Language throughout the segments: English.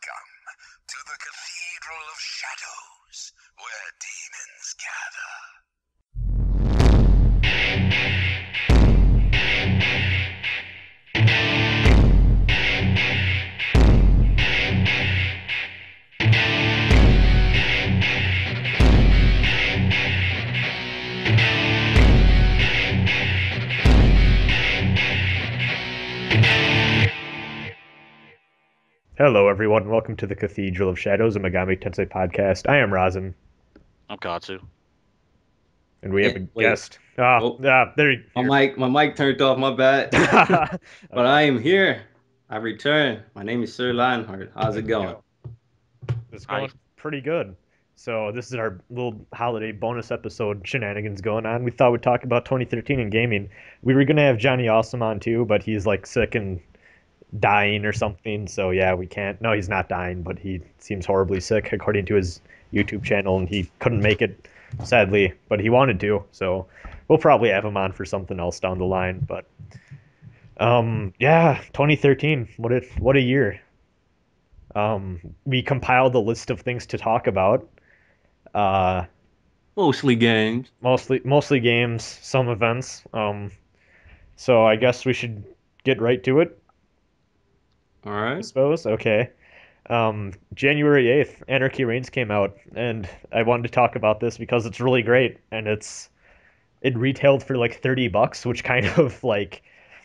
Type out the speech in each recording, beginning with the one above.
Welcome to the Cathedral of Shadows, where demons gather. Hello, everyone. Welcome to the Cathedral of Shadows, a Megami Tensei podcast. I am Rasen, I'm Katsu. and we have a Wait. guest. Oh, There you my mic turned off, my bad. But I am here. I returned. My name is Sir Lionheart. How's it going? It's Hi. going pretty good. So this is our little holiday bonus episode shenanigans going on. We thought we'd talk about 2013 in gaming. We were gonna have Johnny Awesome on too, but he's like sick and dying or something. So yeah, we can't. No, he's not dying, but he seems horribly sick according to his YouTube channel, and he couldn't make it, sadly, but he wanted to. So we'll probably have him on for something else down the line. But yeah, 2013. What a year. We compiled a list of things to talk about. Uh, Mostly games. mostly games, some events. So I guess we should get right to it, All I right. suppose. Okay. January 8th, Anarchy Reigns came out, and I wanted to talk about this because it's really great, and it retailed for like $30, which kind of like,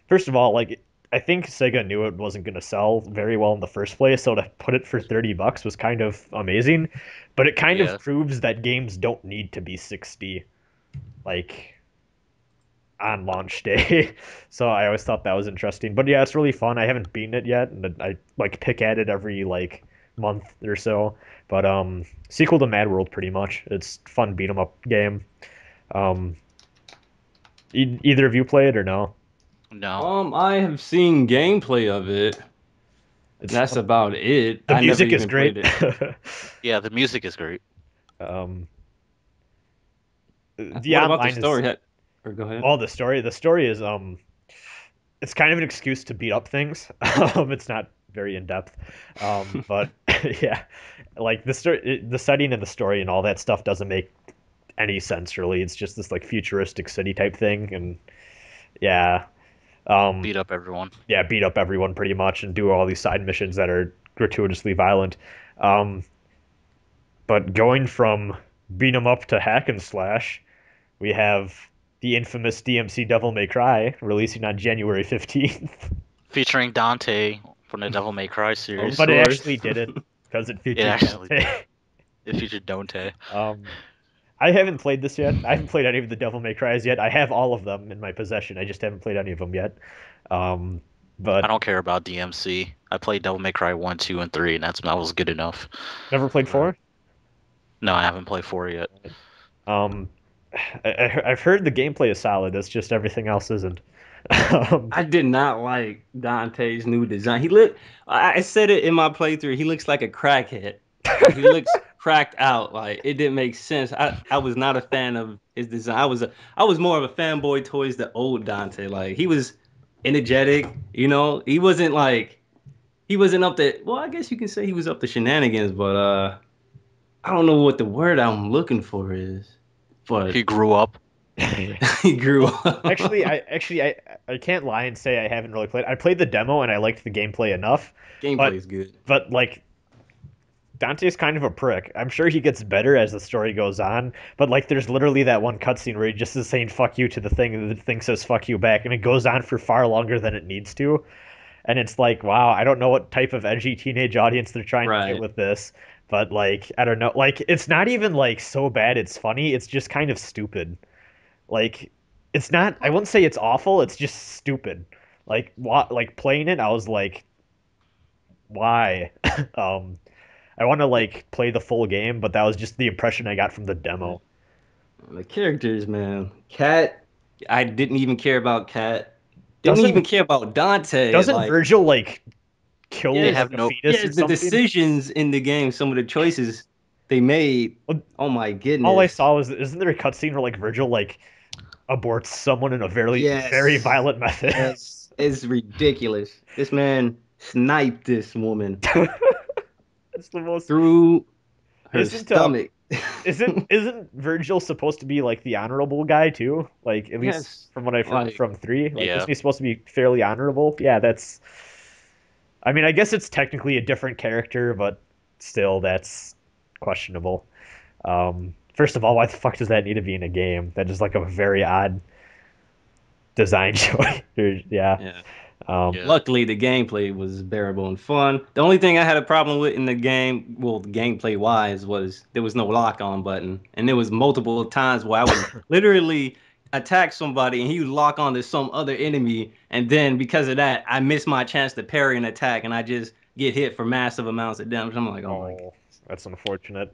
first of all, like I think Sega knew it wasn't going to sell very well in the first place, so to put it for $30 was kind of amazing, but it kind of Yeah. proves that games don't need to be 60 like on launch day. So I always thought that was interesting. But yeah, it's really fun. I haven't beaten it yet, and I like pick at it every like month or so. But sequel to Mad World pretty much. It's fun beat 'em up game. Um either of you play it or no? No. I have seen gameplay of it. It's That's fun. about it. The I never music is even great. played it. Yeah, the music is great. um the What about the online is story? Or go ahead. the story is it's kind of an excuse to beat up things. It's not very in depth, but yeah, like the setting and the story and all that stuff doesn't make any sense really. It's just this like futuristic city type thing, and yeah, um, Beat up everyone. yeah, beat up everyone pretty much and do all these side missions that are gratuitously violent. Um, but going from beat 'em up to hack and slash, we have the infamous DMC Devil May Cry releasing on January 15th. Featuring Dante from the Devil May Cry Of series. But it course. actually didn't because it It featured actually Dante. it featured Dante. I haven't played this yet. I haven't played any of the Devil May Cries yet. I have all of them in my possession. I just haven't played any of them yet. Um, I but don't care about DMC. I played Devil May Cry 1, 2, and 3, and that was good enough. never played four. No, I haven't played 4 yet. Um, I've heard the gameplay is solid. It's just everything else isn't. I did not like Dante's new design. I said it in my playthrough. He looks like a crackhead. Like he looks cracked out. Like it didn't make sense. I was not a fan of his design. I was more of a fanboy towards the old Dante. Like he was energetic. He wasn't up to. Well, I guess you can say he was up to shenanigans, but I don't know what the word I'm looking for is. But He grew up. he grew up. I can't lie and say I haven't really played. I played the demo and I liked the gameplay enough, Gameplay is good. but like Dante's kind of a prick. I'm sure he gets better as the story goes on, but like there's literally that one cutscene where he just is saying fuck you to the thing and the thing says fuck you back, and it goes on for far longer than it needs to. And it's like, wow, I don't know what type of edgy teenage audience they're trying to Right. get with this, but like I don't know. Like it's not even like so bad it's funny, it's just kind of stupid. Like it's not, I wouldn't say it's awful, it's just stupid. Like playing it, I was like, why? um I want to like play the full game, but that was just the impression I got from the demo. The characters, man. Cat, I didn't even care about Cat. Didn't Doesn't even care about Dante. doesn't Like, Virgil like kill They yes, have like a no. fetus or the something? decisions in the game, some of the choices they made. Well, Oh my all I goodness. saw was, isn't there a cutscene where like Virgil like aborts someone in a very Yes. violent method? Yes. It's ridiculous. This man sniped this woman. That's the most. through her Isn't stomach. isn't Virgil supposed to be like the honorable guy too? Like at least Yes, from what I've heard like from 3, like Yeah. isn't he supposed to be fairly honorable? Yeah, that's. I mean, I guess it's technically a different character, but still, that's questionable. First of all, why the fuck does that need to be in a game? That is like a very odd design choice. Yeah. yeah. Yeah. Luckily, the gameplay was bearable and fun. The only thing I had a problem with in the game, well, gameplay wise, was there was no lock on button, and there was multiple times where I would literally attack somebody and he would lock on to some other enemy, and then because of that, I miss my chance to parry an attack, and I just get hit for massive amounts of damage. I'm like, oh my god. Oh, that's unfortunate.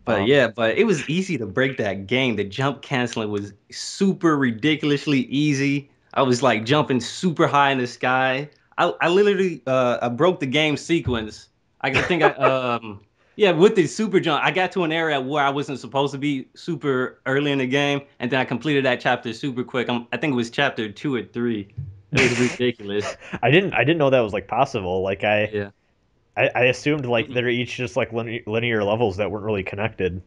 But Um, yeah, but it was easy to break that game. The jump canceling was super ridiculously easy. I was like jumping super high in the sky. I literally I broke the game sequence. I think I yeah, with the super jump, I got to an area where I wasn't supposed to be super early in the game, and then I completed that chapter super quick. I think it was chapter 2 or 3. It was ridiculous. I didn't know that was like possible. Like Yeah. I assumed like they're each just like linear levels that weren't really connected,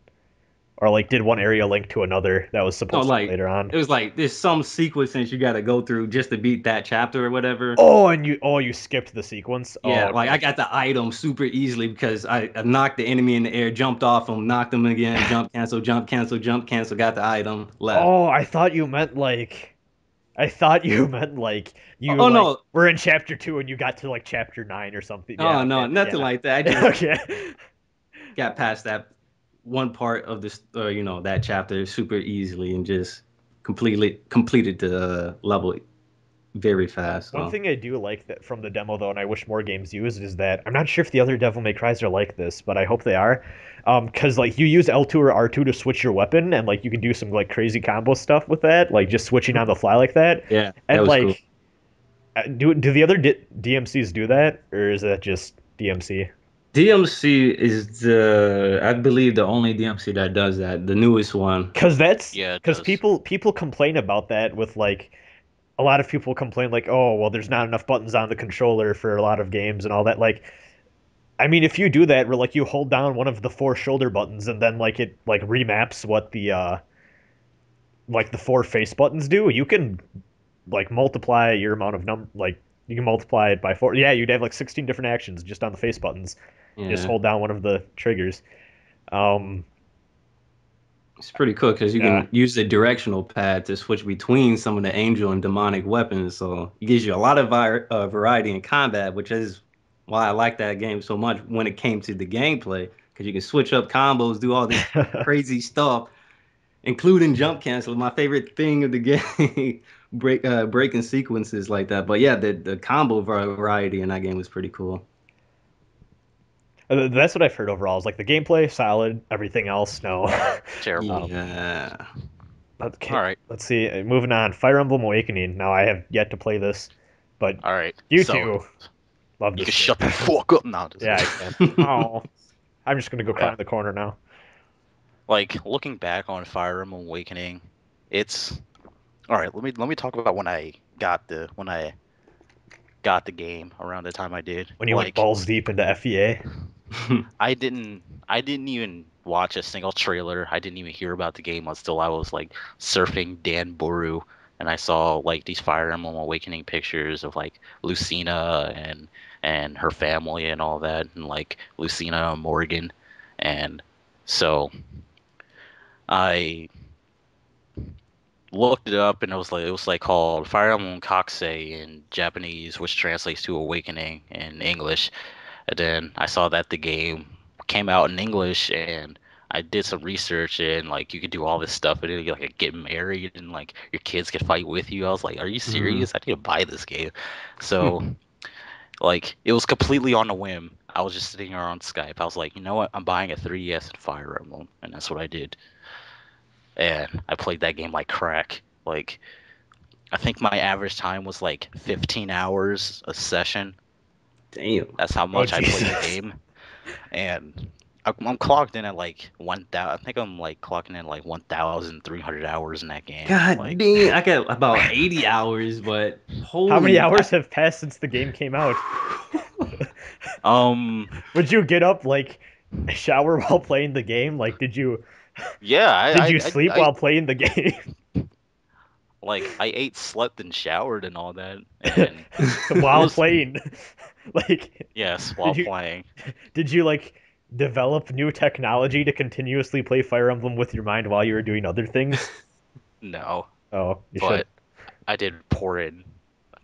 or like did one area link to another that was No, supposed to be like later on. it was like there's some sequence you got to go through just to beat that chapter or whatever. Oh, and you skipped the sequence. Yeah, Oh, like I okay. got the item super easily because I knocked the enemy in the air, jumped off him, knocked him again, jump cancel, jump cancel, jump cancel, got the item, left. Oh, I thought you meant like I thought you meant like Oh, you oh, like no, were in chapter 2 and you got to like chapter 9 or something. Yeah, oh no, okay. nothing Yeah. like that. I just Okay. got past that one part of this, that chapter super easily and just completely completed the level very fast. One So thing I do like that from the demo though, and I wish more games used, is that I'm not sure if the other Devil May Cries are like this, but I hope they are. Because like you use L2 or R2 to switch your weapon, and like you can do some like crazy combo stuff with that, like just switching on the fly like that. yeah, that And was cool. like, do the other DMCs do that, or is that just DMC? DMC is I believe, the only DMC that does that, the newest one. Yeah, it Because does. people complain about that with like a lot of people complain like, oh well, there's not enough buttons on the controller for a lot of games and all that. Like, I mean, if you do that, where like you hold down one of the 4 shoulder buttons and then like it like remaps what the like the 4 face buttons do, you can like multiply your amount of like you can multiply it by 4. Yeah, you'd have like 16 different actions just on the face buttons. Just Yeah. hold down one of the triggers. Um, It's pretty cool because you yeah. can use the directional pad to switch between some of the angel and demonic weapons. So it gives you a lot of variety in combat, which is why I like that game so much when it came to the gameplay, because you can switch up combos, do all this crazy stuff, including jump cancel. My favorite thing of the game, breaking sequences like that. But yeah, the combo variety in that game was pretty cool. That's what I've heard overall. Is like the gameplay solid, everything else no. Terrible. um, Yeah. okay, All right. let's see. Moving on, Fire Emblem Awakening. Now I have yet to play this, but All right. you So two love you this can game. shut the fuck up now. Yeah, I can. Oh, I'm just gonna go cry Yeah. in the corner now. Like looking back on Fire Emblem Awakening, it's all right. Let me talk about when I got the game around the time I did. When you went Like balls deep into FEA. I didn't even watch a single trailer. I didn't even hear about the game until I was like surfing Dan Boru and I saw like these Fire Emblem Awakening pictures of like Lucina and her family and all that and like Lucina and Morgan and so I looked it up and it was like called Fire Emblem Kokusei in Japanese, which translates to Awakening in English. And then I saw that the game came out in English, and I did some research, and like you could do all this stuff, and then you like get married, and like your kids could fight with you. I was like, "Are you Mhm. serious? I need to buy this game." So like it was completely on a whim. I was just sitting here on Skype. I was like, you know what? I'm buying a 3DS and Fire Emblem, and that's what I did. And I played that game like crack. Like I think my average time was like 15 hours a session. Damn. That's how Oh much I played the Jesus. game. And I'm clocked in at like 1,000. I think I'm like clocking in like 1,300 hours in that game. God Like, dang, I got about 80 hours, but How many holy, hours have passed since the game came out? um, Would you get up like shower while playing the game? Like, yeah, did you sleep while playing the game? like I ate, slept, and showered and all that, and it While was playing? Like, yes while did you playing. did you like develop new technology to continuously play Fire Emblem with your mind while you were doing other things? No, Oh, you should. but I did pour in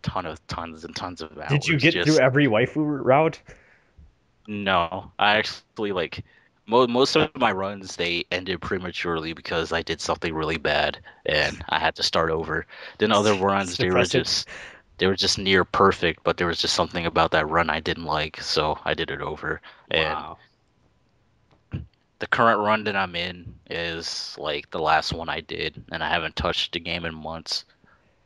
tons and tons of Did you hours. get through Just every waifu route? no, I actually like most of my runs they ended prematurely because I did something really bad and I had to start over. Then other It's runs depressing. they were just near perfect, but there was just something about that run I didn't like, so I did it over. And wow. the current run that I'm in is like the last one I did, and I haven't touched the game in months.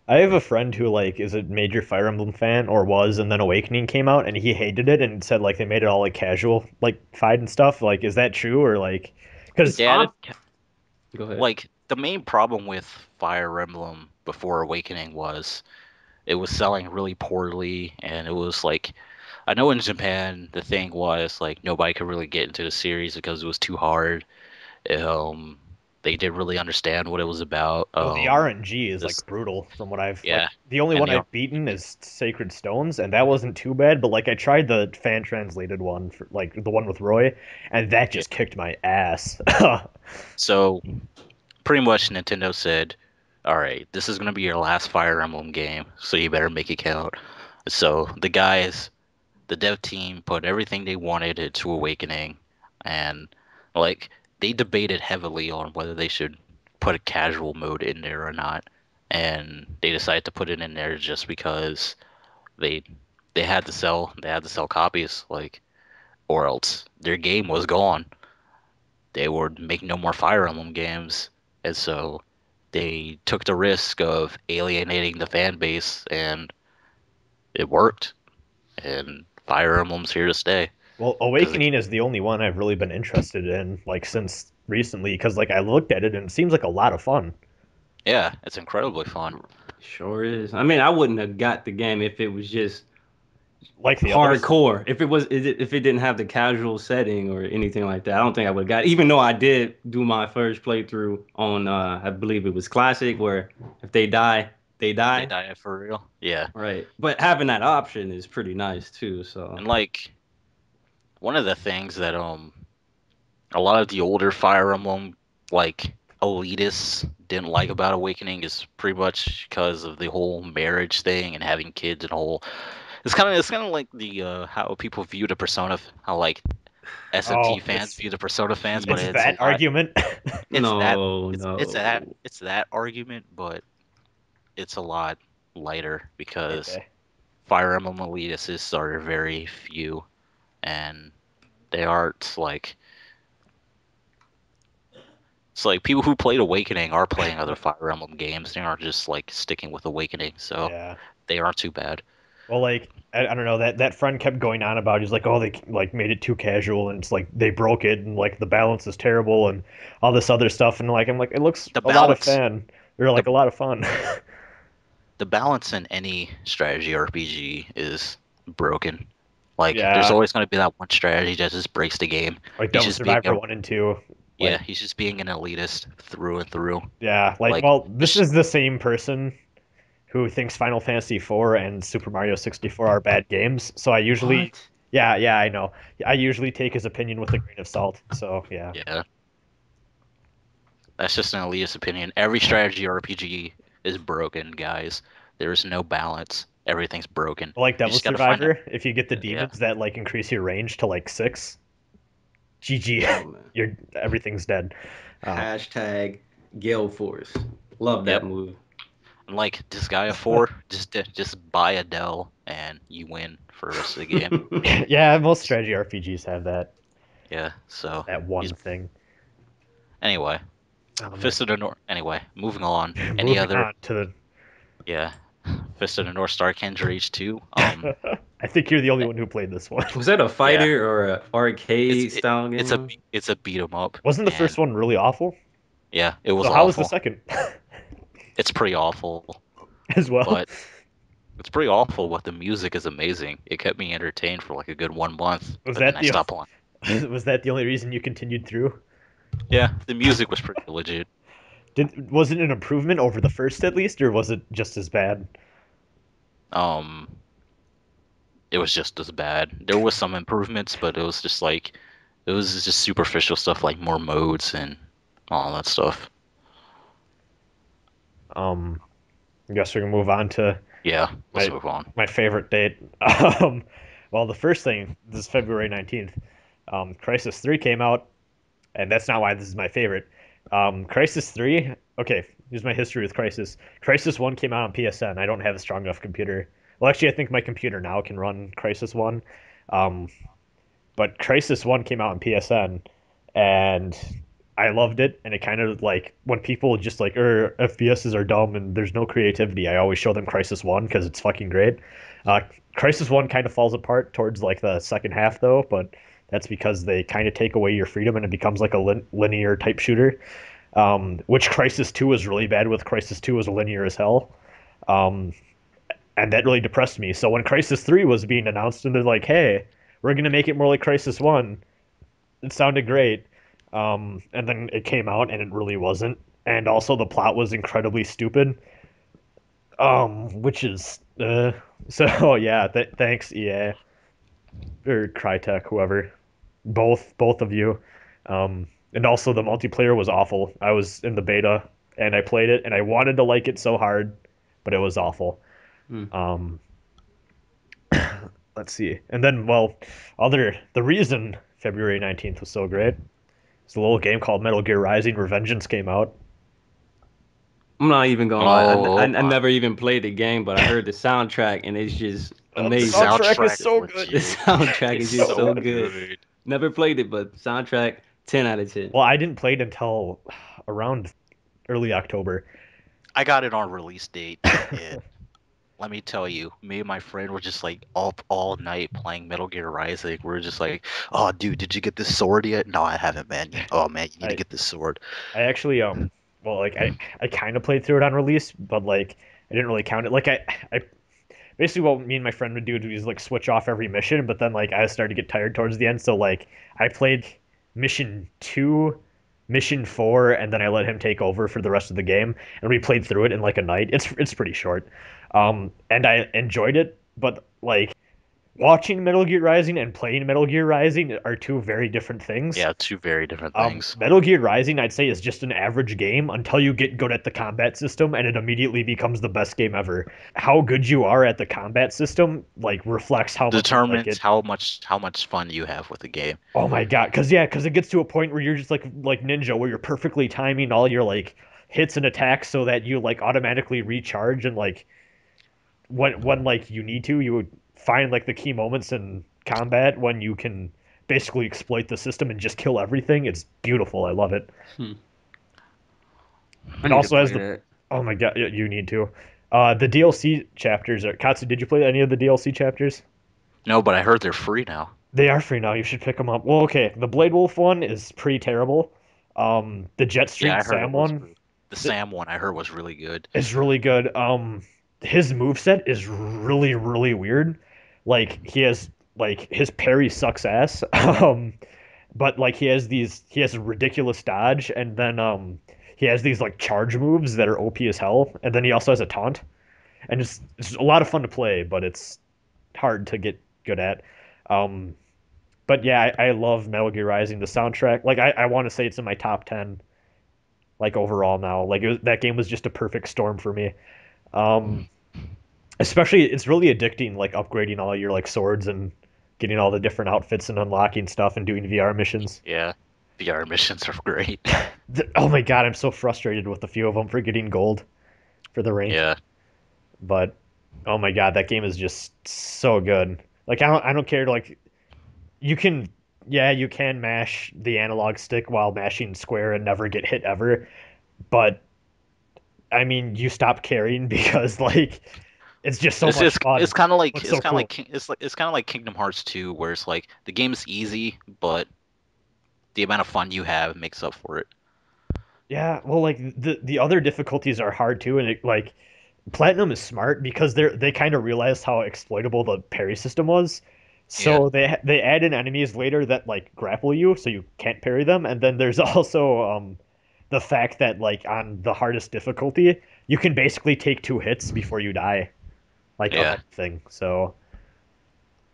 I have a friend who like is a major Fire Emblem fan or was, and then Awakening came out and he hated it and said like they made it all like casual like fight and stuff. Like, is that true or like? Because They I added go ahead. like the main problem with Fire Emblem before Awakening was it was selling really poorly, and it was like I know in Japan the thing was like nobody could really get into the series because it was too hard. Um, they didn't really understand what it was about. well, the RNG is like This brutal from what I've like. yeah, The only and one they I've beaten is Sacred Stones, and that wasn't too bad. But like I tried the fan translated one, for, like the one with Roy, and that yeah. just kicked my ass. So pretty much Nintendo said, "All right, this is gonna be your last Fire Emblem game, so you better make it count." So the dev team put everything they wanted into Awakening, and like they debated heavily on whether they should put a casual mode in there or not, and they decided to put it in there just because they they had to sell copies, like, or else their game was gone. They would make no more Fire Emblem games, and so they took the risk of alienating the fan base, and it worked. And Fire Emblem's here to stay. Well, Because Awakening is the only one I've really been interested in like since recently because like I looked at it and it seems like a lot of fun. yeah, it's incredibly fun. Sure is. I mean, I wouldn't have got the game if it was just Like the others. hardcore. If it didn't have the casual setting or anything like that, I don't think I would have got it. Even though I did do my first playthrough on I believe it was classic where if they die, they They die. die for real. Yeah. Right. But having that option is pretty nice too. So And like one of the things that a lot of the older Fire Emblem like elitists didn't like about Awakening is pretty much because of the whole marriage thing and having kids and whole it's kind of like the how people view the Persona how like SMT Oh, fans view the Persona fans, but it's it's a that lot argument. no, it's that argument, but it's a lot lighter because Okay. Fire Emblem elitists are very few, and they aren't like it's like people who played Awakening are playing other Fire Emblem games. They aren't just like sticking with Awakening, so Yeah. they aren't too bad. Well, like I don't know that friend kept going on about. He's like, oh, they like made it too casual, and it's like they broke it, and like the balance is terrible, and all this other stuff, and like I'm like, it looks The a lot of balance, fun. They're the like a lot of fun. the balance in any strategy RPG is broken. Like there's Yeah, always going to be that one strategy that just breaks the game. like He's Devil just being Survivor 1 and 2. yeah, Like, he's just being an elitist through and through. yeah, like Like well, this just is the same person who thinks Final Fantasy IV and Super Mario 64 are bad games. So I usually, what? yeah, I know. I usually take his opinion with a grain of salt. So yeah. yeah, that's just an elitist opinion. Every strategy RPG is broken, guys. There's no balance. Everything's broken. Like You Devil just gotta find it. Survivor, if you get the Yeah, demons that like increase your range to like 6, GG, Oh man. you're everything's dead. Uh, Hashtag Gale Force. Love that yep. move. And like Disgaea 4, just buy a Dell and you win for the rest of the game. yeah, most strategy RPGs have that Yeah. So one he's thing. anyway. Oh man. Fist of the North. Anyway, moving on. Any Moving other? on to Yeah. Fist of the North Star Kendra H2. the I think you're the only one who played this one. Was that a Yeah, fighter or a arcade it's it, style game? it's a beat 'em up, Wasn't the and first one really awful? yeah, it was So how was the awful. second It's pretty awful, as well? but it's pretty awful. But the music is amazing. It kept me entertained for like a good 1 month, Was but then that I the stopped playing. was that the only reason you continued through? Yeah, the music was pretty legit. Was it an improvement over the first at least, or was it just as bad? Um, it was just as bad. There was some improvements, but it was just superficial stuff like more modes and all that stuff. Um, I guess we can move on to Yeah, let's my move on. my favorite date. Well, the first thing, this is February 19th. Crisis 3 came out, and that's not why this is my favorite. Crisis 3, okay, here's my history with Crisis. Crisis 1 came out on PSN. I don't have a strong enough computer. Well, actually, I think my computer now can run Crisis 1. Um, but Crisis 1 came out on PSN, and I loved it. And it kind of like, when people just like, FPSs are dumb and there's no creativity, I always show them Crisis 1 because it's fucking great. Uh, Crisis 1 kind of falls apart towards like the second half, though, but that's because they kind of take away your freedom and it becomes like a linear type shooter. Which Crisis 2 was really bad with. Crisis 2 was linear as hell. Um, and that really depressed me. So when Crisis 3 was being announced and they're like, hey, we're going to make it more like Crisis 1, it sounded great. And then it came out and it really wasn't. And also the plot was incredibly stupid. Which is so yeah. Thanks EA or Crytek, whoever, both of you. And also the multiplayer was awful. I was in the beta and I played it and I wanted to like it so hard, but it was awful. Hmm. Um, let's see. And then, well, the reason February 19th was so great is a little game called Metal Gear Rising: Revengeance came out. I'm not even gonna lie. Oh I my! never even played the game, but I heard the soundtrack and it's just The The amazing. soundtrack is soundtrack is so good. The legit. soundtrack It's is just So so so good. good. good. Never played it, but soundtrack 10 out of 10. Well, I didn't play it until around early October. I got it on release date, and let me tell you, me and my friend were just like up all night playing Metal Gear Rising. We're just like, oh, dude, did you get this sword yet? No, I haven't, man. Oh man, you need to I get this sword. I actually well, like I kind of played through it on release, but like I didn't really count it. Like I basically what me and my friend would do is like switch off every mission, but then like I started to get tired towards the end, so like I played mission 2, mission 4, and then I let him take over for the rest of the game, and we played through it in like a night. It's pretty short. And I enjoyed it, but like watching Metal Gear Rising and playing Metal Gear Rising are two very different things. Yeah, two very different things. Metal Gear Rising, I'd say, is just an average game until you get good at the combat system, and it immediately becomes the best game ever. How good you are at the combat system, like, reflects how much you like Determines it. how much fun you have with the game. Oh my god, because it gets to a point where you're just like Ninja, where you're perfectly timing all your like hits and attacks so that you like automatically recharge and like when like you need to, you would find like the key moments in combat when you can basically exploit the system and just kill everything. It's beautiful. I love it. Hmm. I It need to also play has the that. oh my god, you need to. The DLC chapters are Katsu. Did you play any of the DLC chapters? No, but I heard they're free now. They are free now. You should pick them up. Well, okay, the Blade Wolf one is pretty terrible. The Jet Yeah, Street I heard Sam it was one free. The Sam one I heard was really good. is really good. His moveset is really, really weird. Like he has like his parry sucks ass. But like he has a ridiculous dodge, and then he has these like charge moves that are OP as hell, and then he also has a taunt, and it's a lot of fun to play, but it's hard to get good at. Um, but yeah, I love Metal Gear Rising. The soundtrack, like I want to say it's in my top 10, like overall now. Like that game was just a perfect storm for me. Um, Especially it's really addicting, like upgrading all your like swords and getting all the different outfits and unlocking stuff and doing VR missions. Yeah, VR missions are great. Oh my god, I'm so frustrated with a few of them for getting gold for the rank. Yeah, But oh my god, that game is just so good. Like I don't care. Like you can, yeah, you can mash the analog stick while mashing square and never get hit ever. But I mean, you stop caring because like it's just so much fun. It's kind of like Looks it's so kind of cool. like it's kind of like Kingdom Hearts 2, where it's like the game is easy, but the amount of fun you have makes up for it. Yeah, well, like the other difficulties are hard too, and like Platinum is smart because they kind of realized how exploitable the parry system was. Yeah. So they add in enemies later that like grapple you, so you can't parry them. And then there's also the fact that like on the hardest difficulty, you can basically take 2 hits before you die, like of Yeah. anything. So,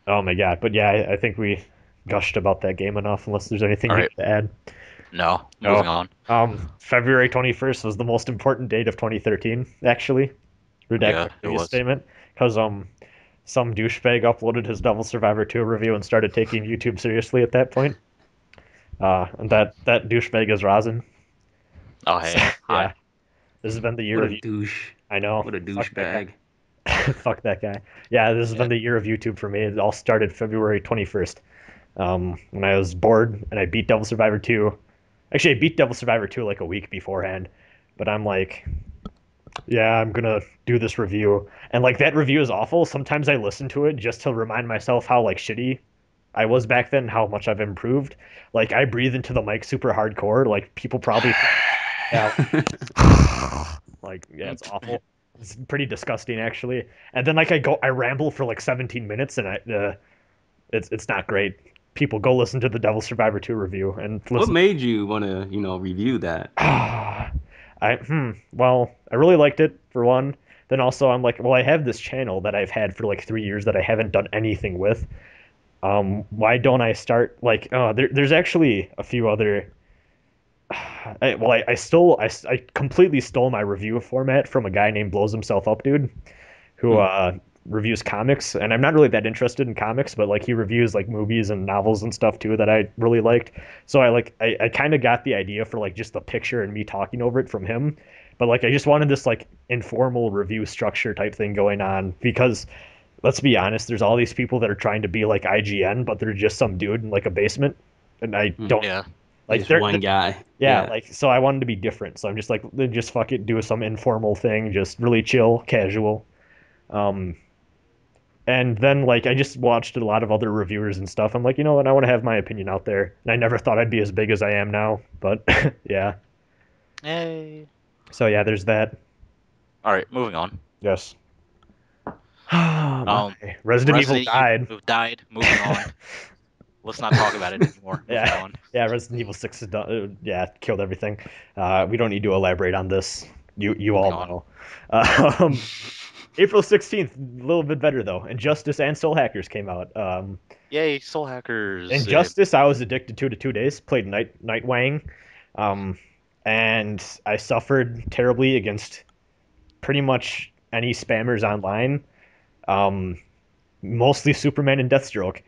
oh my God! But yeah, I think we gushed about that game enough. Unless there's anything All you right. need to add. No. No. Moving on. February 21st was the most important date of 2013, actually. Redact Yeah, my it previous was. statement, because some douchebag uploaded his Devil Survivor 2 review and started taking YouTube seriously at that point. And that douchebag is Rasen. Oh So, hey, yeah, hi. this has been the year What of. a douche. I know. What a Fuck that douchebag. guy. Fuck that guy. Yeah, this has Yeah. been the year of YouTube for me. It all started February 21st. When I was bored and I beat Devil Survivor 2. Actually, I beat Devil Survivor 2 like a week beforehand, but I'm like, yeah, I'm gonna do this review. And like that review is awful. Sometimes I listen to it just to remind myself how like shitty I was back then, how much I've improved. Like I breathe into the mic super hardcore. Like people probably, yeah, like yeah, it's awful. It's pretty disgusting actually. And then like I ramble for like 17 minutes, and it's not great. People go listen to the Devil Survivor 2 review and What listen. made you want to, review that? Well, I really liked it for one. Then also I'm like, well, I have this channel that I've had for like 3 years that I haven't done anything with. Why don't I start like, there's actually a few other. I completely stole my review format from a guy named Blows Himself Up Dude, who Hmm. reviews comics, and I'm not really that interested in comics, but like he reviews like movies and novels and stuff too that I really liked. So I kind of got the idea for like just the picture and me talking over it from him. But like I just wanted this like informal review structure type thing going on because let's be honest, there's all these people that are trying to be like IGN, but they're just some dude in like a basement, and I Hmm. don't Yeah. like Just one guy. yeah, Yeah. like so I wanted to be different. So I'm just like just fuck it, do some informal thing, just really chill, casual. Um, and then like I just watched a lot of other reviewers and stuff. I'm like, you know what, I want to have my opinion out there. And I never thought I'd be as big as I am now, but yeah. Hey. So yeah, there's that. All right, moving on. Yes. Oh my. Um, Resident Evil Resident died. Evil died. Moving on. Let's not talk about it anymore. Moving Yeah. on. Yeah, Resident Evil 6 is done. Yeah, killed everything. We don't need to elaborate on this. You Moving all on. know. April 16th, a little bit better though. Injustice and Soul Hackers came out. Yay, Soul Hackers. Injustice, I was addicted to 2 days. Played Nightwang, um, and I suffered terribly against pretty much any spammers online. Um, Mostly Superman and Deathstroke,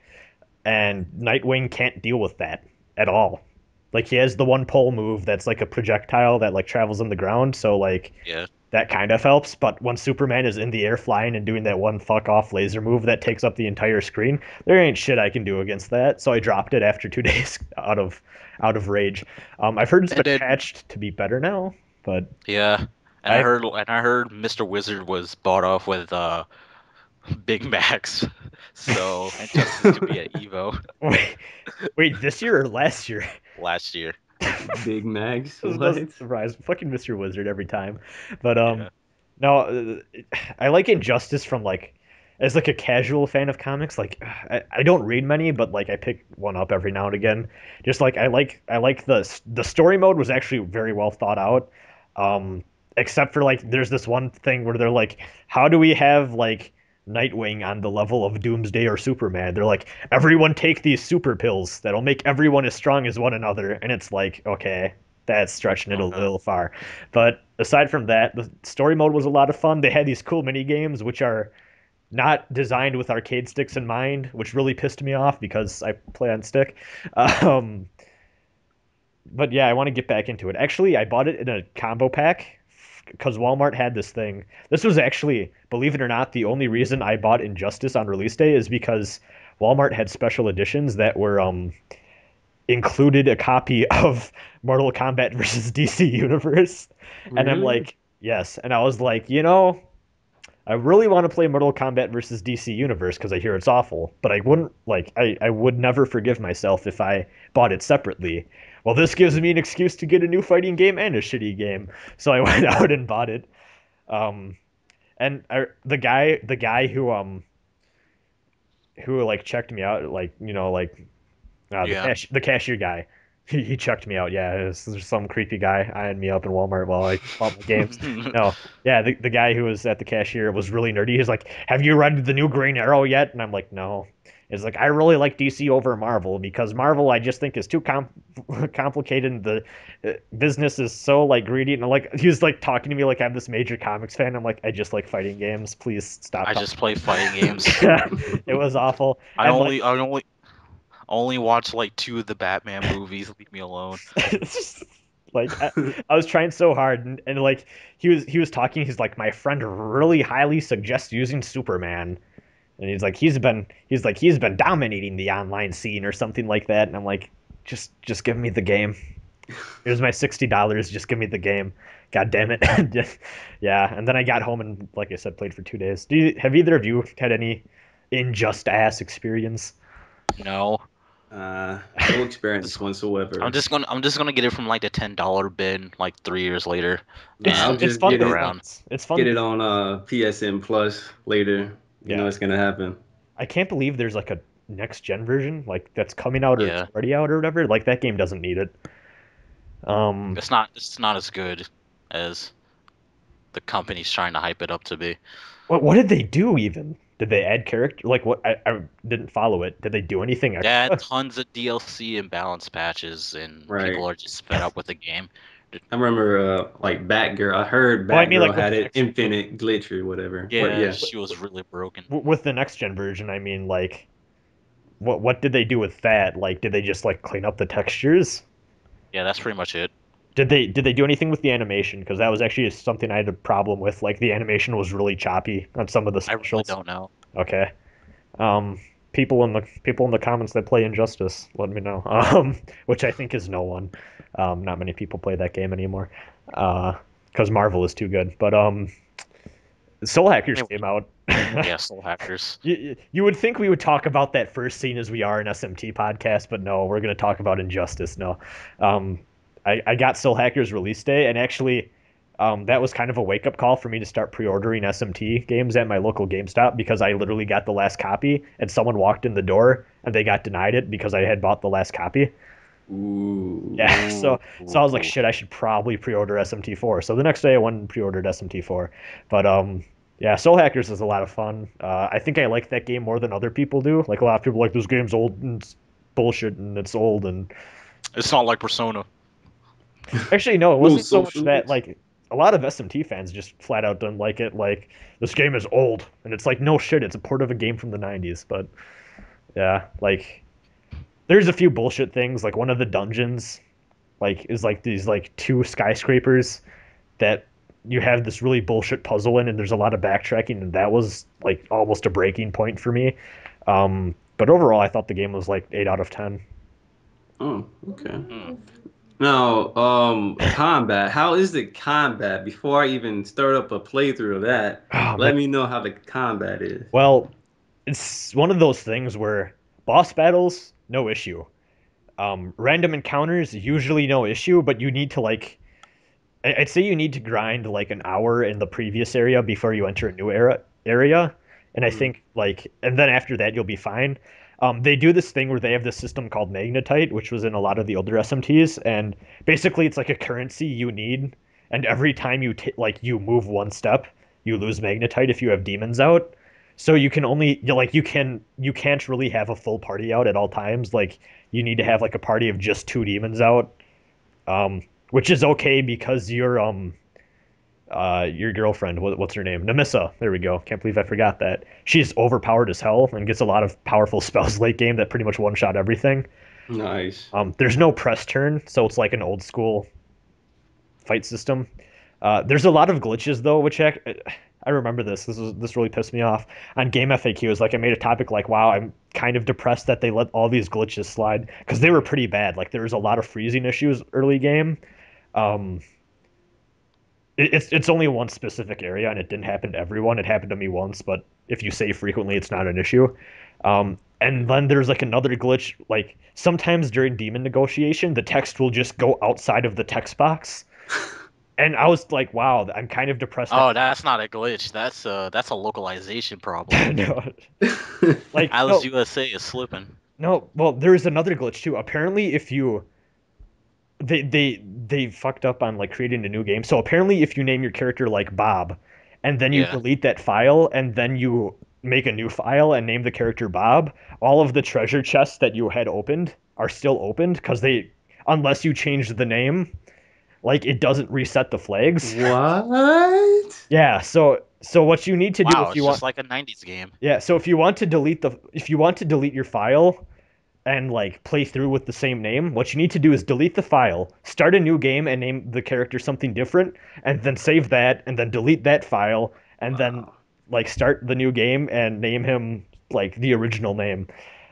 and Nightwing can't deal with that at all. Like he has the one pole move that's like a projectile that like travels on the ground, so like Yeah. that kind of helps. But when Superman is in the air flying and doing that one fuck off laser move that takes up the entire screen, there ain't shit I can do against that. So I dropped it after 2 days out of rage. I've heard it's And been then patched to be better now, but yeah, and I I heard Mr. Wizard was bought off with Big Macs, so Injustice could be at Evo wait, wait, this year or last year? last year. Big Max. This doesn't What? surprise fucking Mr. Wizard every time. But Yeah. no, I like Injustice from like as like a casual fan of comics. Like I don't read many, but like I pick one up every now and again. Just like I like the story mode was actually very well thought out. Except for like there's this one thing where they're like, how do we have like Nightwing on the level of Doomsday or Superman? They're like, everyone take these super pills that'll make everyone as strong as one another, and it's like, okay, that's stretching it a Okay. little far. But aside from that, the story mode was a lot of fun. They had these cool mini games which are not designed with arcade sticks in mind, which really pissed me off because I play on stick. Um, but yeah, I want to get back into it. Actually, I bought it in a combo pack because Walmart had this thing. This was actually, believe it or not, the only reason I bought Injustice on release day is because Walmart had special editions that were included a copy of Mortal Kombat versus DC Universe. And I'm Really? like, yes. And I was like, you know, I really want to play Mortal Kombat versus DC Universe because I hear it's awful, but I wouldn't like I would never forgive myself if I bought it separately. Well, this gives me an excuse to get a new fighting game and a shitty game, so I went out and bought it. Um, and the guy who like checked me out, like like Yeah. the cashier guy. He checked me out. Yeah, there's some creepy guy eyeing me up in Walmart while I bought my games. No, yeah, the guy who was at the cashier was really nerdy. He's like, "Have you read the new Green Arrow yet?" And I'm like, "No." It's like I really like DC over Marvel because Marvel I just think is too complicated. And the business is so like greedy, and like he was like talking to me like I'm this major comics fan. I'm like, I just like fighting games. Please stop. I just play fighting games. It was awful. I And only I only watch like 2 of the Batman movies. Leave me alone. it's just, like I was trying so hard, and like he was talking. He's like, my friend really highly suggests using Superman, and he's been dominating the online scene or something like that. And I'm like, just give me the game. Here's my $60. Just give me the game. God damn it. Yeah. And then I got home and, like I said, played for 2 days. Have either of you had any injust ass experience? No. No experience whatsoever. I'm just gonna get it from like the $10 bin like 3 years later. Nah, I'll And just fun. get it around. It's fun. Get it on PSN Plus later. You know Yeah. it's gonna happen. I can't believe there's like a next gen version like that's coming out or Yeah. it's already out or whatever. Like that game doesn't need it. It's not as good as the company's trying to hype it up to be. What did they do even? Did they add character? Like what? I didn't follow it. Did they do anything They had extra? tons of DLC and balance patches, and Right. people are just fed up with the game. I remember like Batgirl. I heard Well, I mean, Batgirl like, had with an next- infinite glitch or whatever. Yeah, But yeah. she was really broken. With the next gen version, I mean, like, what did they do with that? Like, did they just like clean up the textures? Yeah, that's pretty much it. Did they do anything with the animation? Because that was actually something I had a problem with. Like the animation was really choppy on some of the I really specials. don't know. Okay. People in the comments that play Injustice, let me know. Which I think is no one. Not many people play that game anymore. Because Marvel is too good. But Soul Hackers came out. Yeah, Soul Hackers. You would think we would talk about that first scene as we are an SMT podcast, but no, we're going to talk about Injustice. No. I got Soul Hackers release day, and actually that was kind of a wake-up call for me to start pre-ordering SMT games at my local GameStop because I literally got the last copy, and someone walked in the door, and they got denied it because I had bought the last copy. Ooh. Yeah, so I was like, shit, I should probably pre-order SMT4. So the next day I went and pre-ordered SMT4. But yeah, Soul Hackers is a lot of fun. I think I like that game more than other people do. Like a lot of people are like this game's old and it's bullshit and it's old and It's not like Persona. actually no, it wasn't so much social that like a lot of SMT fans just flat out don't like it. Like this game is old and it's like no shit, it's a port of a game from the 90s. But yeah, like there's a few bullshit things. Like one of the dungeons like is like these like 2 skyscrapers that you have this really bullshit puzzle in, and there's a lot of backtracking, and that was like almost a breaking point for me. But overall, I thought the game was like 8 out of 10. Oh, okay. Now, combat. How is the combat? Before I even start up a playthrough of that, Oh, let man. me know how the combat is. Well, it's one of those things where boss battles, no issue. Random encounters, usually no issue, but you need to like I'd say you need to grind like an hour in the previous area before you enter a new area, and I think like, and then after that you'll be fine. They do this thing where they have this system called magnetite, which was in a lot of the older SMTs, and basically it's like a currency you need, and every time you move one step, you lose magnetite if you have demons out. So you can only you can't really have a full party out at all times. Like you need to have like a party of just 2 demons out. Which is okay because your girlfriend, what's her name? Namissa. There we go. Can't believe I forgot that. She's overpowered as hell and gets a lot of powerful spells late game that pretty much one-shot everything. Nice. There's no press turn, so it's like an old school fight system. There's a lot of glitches though, which I remember this. This really pissed me off on Game FAQs. Like I made a topic like, wow, I'm kind of depressed that they let all these glitches slide because they were pretty bad. Like there was a lot of freezing issues early game. It's only one specific area, and it didn't happen to everyone. It happened to me once, but if you save frequently, it's not an issue. And then there's like another glitch. Like sometimes during demon negotiation, the text will just go outside of the text box. And I was like, wow, I'm kind of depressed. Oh, that's not a glitch. That's a localization problem. No, like Alice no, USA is slipping. no. Well, there's another glitch too. Apparently, if you they fucked up on like creating a new game. So apparently, if you name your character like Bob, and then you Yeah. delete that file, and then you make a new file and name the character Bob, all of the treasure chests that you had opened are still opened because unless you change the name, like it doesn't reset the flags. What? Yeah. So what you need to do Wow, if it's you just want, like a '90s game. yeah. So if you want to delete your file and like play through with the same name, what you need to do is delete the file, start a new game and name the character something different, and then save that, and then delete that file, and then Wow. like start the new game and name him like the original name.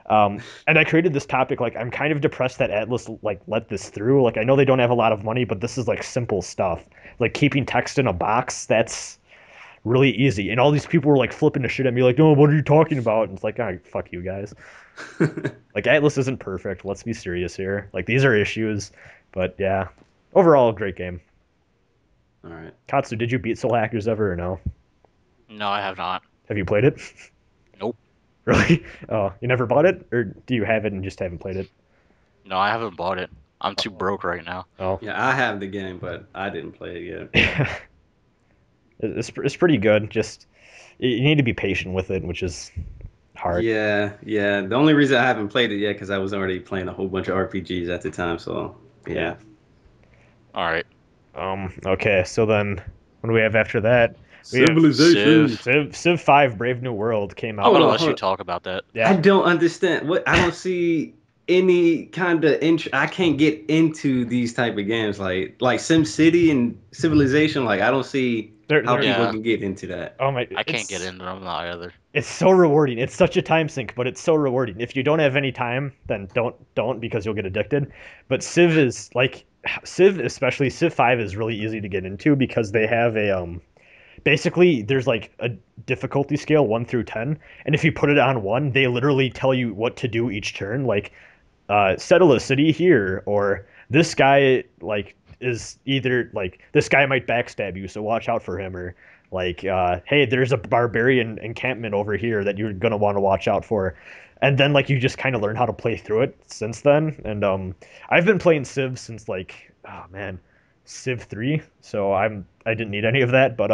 And I created this topic like I'm kind of depressed that Atlas like let this through. Like I know they don't have a lot of money, but this is like simple stuff. Like keeping text in a box, that's really easy. And all these people were like flipping the shit at me like, "Oh, what are you talking about?" And it's like, "Oh, fuck you guys." Like Atlas isn't perfect. Let's be serious here. Like these are issues, but yeah. Overall, great game. All right. Katsu, did you beat Soul Hackers ever or no? No, I have not. Have you played it? Nope. Really? Oh, you never bought it, or do you have it and just haven't played it? No, I haven't bought it. I'm too broke right now. Oh, Yeah, I have the game, but I didn't play it yet. it's pretty good. Just you need to be patient with it, which is hard. Yeah, yeah. The only reason I haven't played it yet because I was already playing a whole bunch of RPGs at the time. So yeah. All right. Okay, so then what do we have after that? We have Civilization. Civ 5 Brave New World came I'm out. gonna on, let hold you on. talk about that. Yeah. I don't understand what I don't see any kind of I can't get into these type of games like Sim City and Civilization. Like I don't see how They're people Yeah. can get into that. oh my, I can't get into them either. it's so rewarding. It's such a time sink, but it's so rewarding. If you don't have any time, then don't because you'll get addicted. But Civ, especially Civ 5 is really easy to get into because they have a basically there's like a difficulty scale 1 through 10, and if you put it on 1, they literally tell you what to do each turn, like settle a city here, or this guy like is either like this guy might backstab you, so watch out for him, or like hey, there's a barbarian encampment over here that you're gonna want to watch out for. And then like you just kind of learn how to play through it since then. And I've been playing Civ since like, oh man, Civ 3, so I didn't need any of that. But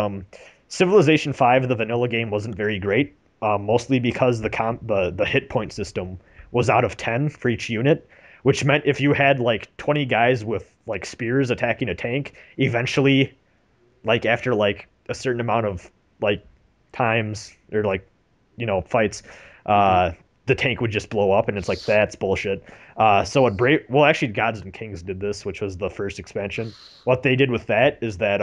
Civilization 5, the vanilla game, wasn't very great, mostly because the hit point system was out of 10 for each unit, which meant if you had like 20 guys with like spears attacking a tank, eventually, like after like a certain amount of like times or like fights, the tank would just blow up, and it's like that's bullshit. So what actually Gods and Kings did this, which was the first expansion. What they did with that is that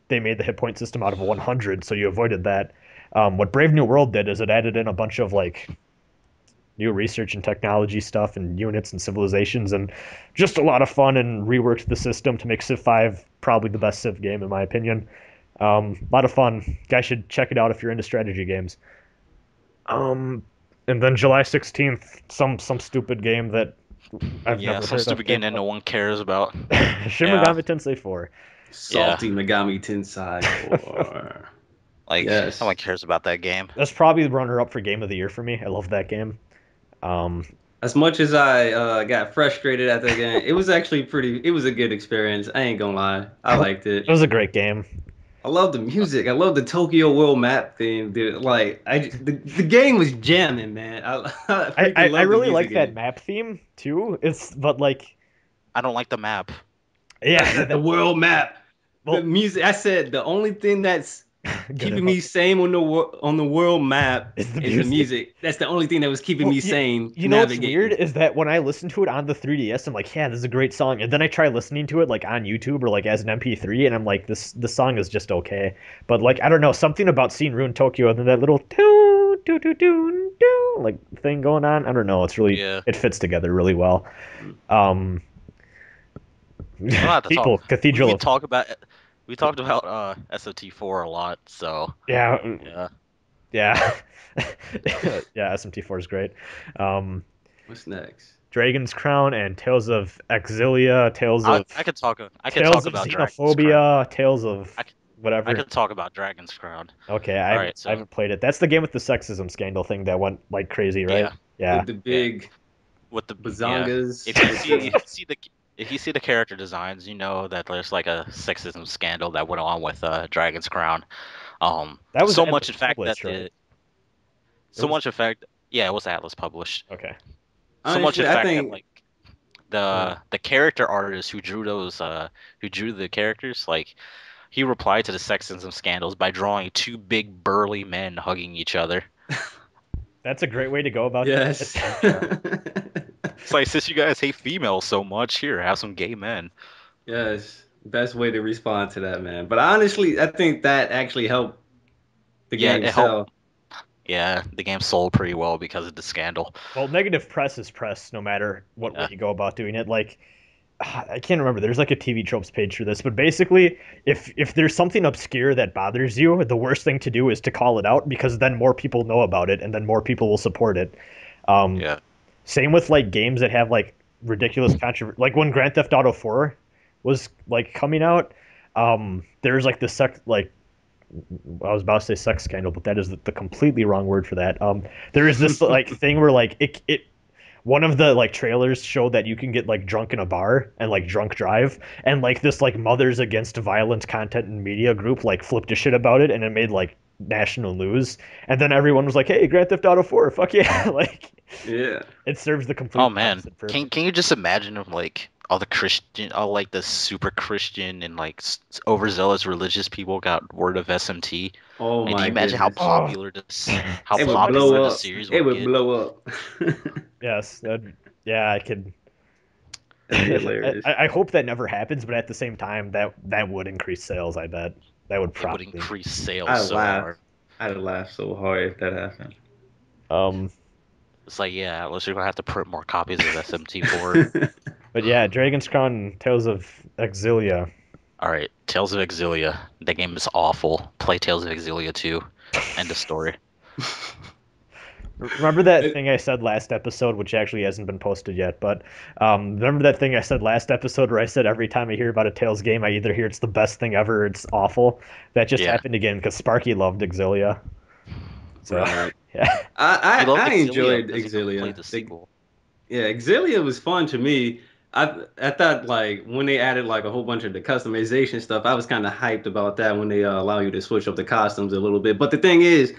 they made the hit point system out of 100, so you avoided that. What Brave New World did is it added in a bunch of like new research and technology stuff and units and civilizations, and just a lot of fun, and reworked the system to make Civ 5 probably the best Civ game in my opinion. A lot of fun. Guys should check it out if you're into strategy games. And then July 16th, some stupid game that I've Yeah, never some heard stupid of game came that no out. one cares about. Shin Yeah. Megami Tensei 4. Salty Megami Tensei 4. Like, Yes. no one cares about that game. That's probably the runner-up for Game of the Year for me. I love that game. As much as I got frustrated at that game, it was actually it was a good experience. I ain't gonna lie. I liked it. It was a great game. I love the music. I love the Tokyo World map theme, dude. Like the game was jamming, man. I freaking I love the really music like in that it. map theme too. But like, I don't like the map. yeah, The world map, the well, music. I said the only thing that's good keeping about me sane on the world map is the is the music. music. That's the only thing that was keeping Well, me sane you know what's navigating. weird is that when I listen to it on the 3DS, I'm like, yeah, this is a great song. And then I try listening to it like on YouTube or like as an MP3, and I'm like, the song is just okay. But like, I don't know, something about seeing Rune Tokyo and then that little doo doo doo doo doo like thing going on. I don't know. It's really Yeah. it fits together really well. We don't have to People, talk. Cathedral We of can talk about. We talked about SMT4 a lot, so Yeah, yeah. yeah, yeah. SMT4 is great. What's next? Dragon's Crown and Tales of Xillia, I could talk Tales of about Dragon's Crown. Xenophobia, Tales of I whatever. could talk about Dragon's Crown. Okay, All right, I so haven't played it. That's the game with the sexism scandal thing that went like crazy, right? yeah, Yeah. The big with the bazongas. if you see the character designs, you know that there's like a sexism scandal that went on with Dragon's Crown. That was So much Atlas in fact that published, right? so was- much in fact, yeah, it was Atlas published. Okay. So much in Honestly, I fact that think like the character artist who drew the characters, like he replied to the sexism scandals by drawing two big burly men hugging each other. That's a great way to go about yes. It's like, since you guys hate females so much, here, have some gay men. Yes. Best way to respond to that, man. But honestly, I think that actually helped the Yeah, game it helped. sell. Yeah, the game sold pretty well because of the scandal. Well, negative press is press, no matter what way Yeah. you go about doing it. Like, I can't remember. There's like a TV tropes page for this, but basically, if there's something obscure that bothers you, the worst thing to do is to call it out because then more people know about it and then more people will support it. Yeah. Same with like games that have like ridiculous controversy. Like when Grand Theft Auto 4 was like coming out, there's like the I was about to say sex scandal, but that is the completely wrong word for that. There is this like thing where like it one of the like trailers showed that you can get like drunk in a bar and like drunk drive, and like this like Mothers Against Violence content and media group like flipped a shit about it, and it made like national news, and then everyone was like, hey, Grand Theft Auto 4, fuck yeah. Like Yeah. it serves the complete Oh man, opposite purpose. can you just imagine if like all like the super Christian and like overzealous religious people got word of SMT? Oh And do my you imagine how goodness. popular It would popular blow the up. series It would would get? blow up. Yes, yeah, I could. That'd be hilarious. I hope that never happens, but at the same time, that would increase sales. I bet that would It would probably. increase sales I'd so laugh. hard. I'd laugh so hard if that happened. It's like, yeah, unless you're gonna have to print more copies of SMT4. But yeah, Dragon's Crown, and Tales of Xillia. All right, Tales of Xillia. That game is awful. Play Tales of Xillia 2. End of story. Remember that thing I said last episode, which actually hasn't been posted yet, but remember that thing I said last episode where I said every time I hear about a Tales game, I either hear it's the best thing ever or it's awful? That just Yeah. happened again because Sparky loved Xillia. So, Right. yeah. I enjoyed because you Xillia. played the sequel. Yeah, Xillia was fun to me. I thought like when they added like a whole bunch of the customization stuff, I was kind of hyped about that when they allow you to switch up the costumes a little bit. But the thing is,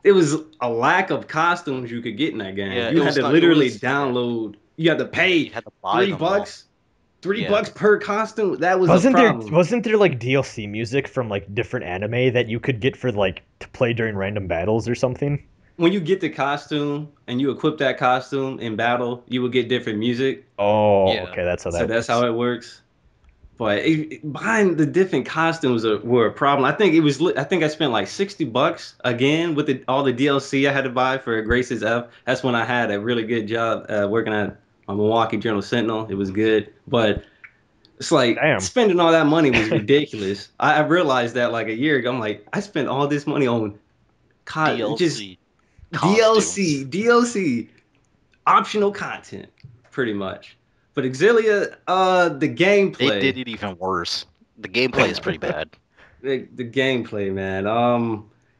it was a lack of costumes you could get in that game. Yeah, You it had was to not- it literally was- download. You had to pay You had to buy them all. $3. $3 Yeah. per costume. That was a Wasn't problem. there like DLC music from like different anime that you could get for like to play during random battles or something? When you get the costume and you equip that costume in battle, you will get different music. Oh, Yeah. okay, that's how that So that's works. how it works. But buying the different costumes were a problem. I think it was. I think I spent like $60 again with all the DLC I had to buy for Grace's F. That's when I had a really good job working at a Milwaukee Journal Sentinel. It was good, but it's like Damn. spending all that money was ridiculous. I realized that like a year ago. I'm like, I spent all this money on just DLC. DLC, optional content, pretty much. But Xillia, the gameplay. They did it even worse. The gameplay is pretty bad. The gameplay, man.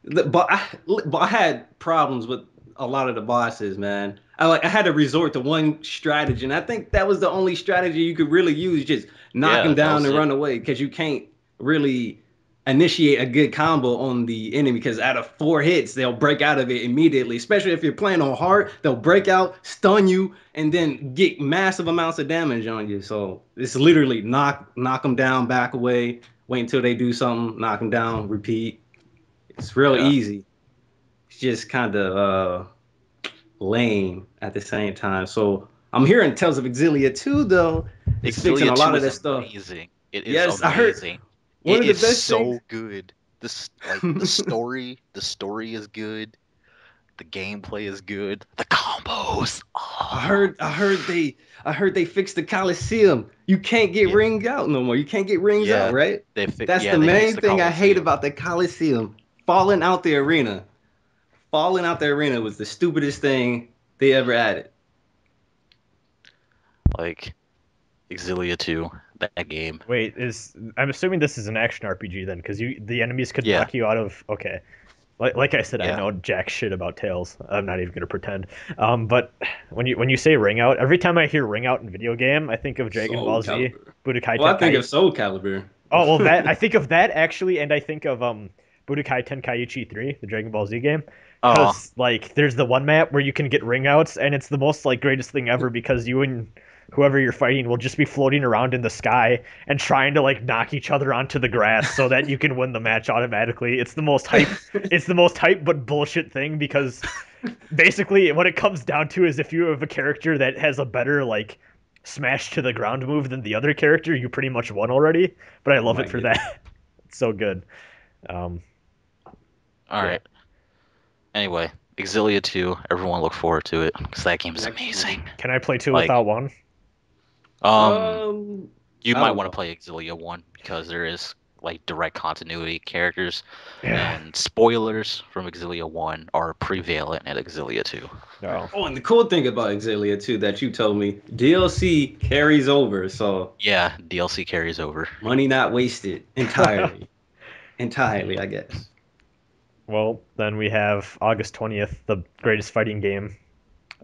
But I had problems with a lot of the bosses, man. I had to resort to one strategy, and I think that was the only strategy you could really use, just knock Yeah, them that down was and it. run away, because you can't really initiate a good combo on the enemy, because out of 4 hits, they'll break out of it immediately. Especially if you're playing on hard, they'll break out, stun you, and then get massive amounts of damage on you. So it's literally knock them down, back away, wait until they do something, knock them down, repeat. It's real Yeah. easy. It's just kind of lame at the same time. So I'm hearing Tales of Xillia 2, though. It's fixing a Xillia lot 2 of that is stuff. amazing. It is Yes, I heard amazing. one It of the is best so things. good. The story is good. The gameplay is good. The combos. I heard they fixed the Coliseum. You can't get rings out no more. You can't get rings out, right? That's the they main fixed the thing I hate Coliseum. about the Coliseum. Falling out the arena. Falling out the arena was the stupidest thing they ever added. Like Xillia 2, that game. Wait, I'm assuming this is an action RPG then, because the enemies could Yeah. knock you out of. Okay, like I said, I Yeah. know jack shit about Tails. I'm not even gonna pretend. But when you say ring out, every time I hear ring out in video game, I think of Dragon Soul Ball Z, Calibur. Budokai Well, I think Tenkaichi. of Soul Calibur. Oh well, that I think of that actually, and I think of Budokai Tenkaichi 3, the Dragon Ball Z game. Oh, Because like there's the one map where you can get ring outs, and it's the most like greatest thing ever because you and whoever you're fighting will just be floating around in the sky and trying to like knock each other onto the grass so that you can win the match automatically. It's the most hype. It's the most hype but bullshit thing because basically what it comes down to is if you have a character that has a better like smash to the ground move than the other character, you pretty much won already. But I love my it for goodness. that. It's so good. Um, all right. Anyway, Xillia 2, everyone look forward to it because that game is Next amazing. can I play two Like, without one? You I might don't want know. to play Xillia 1 because there is like direct continuity characters, Yeah. and spoilers from Xillia 1 are prevalent at Xillia 2. No. Oh, and the cool thing about Xillia too that you told me, DLC carries over, so Yeah, DLC carries over. money not wasted entirely. Entirely, I guess. Well, then we have August 20th, the greatest fighting game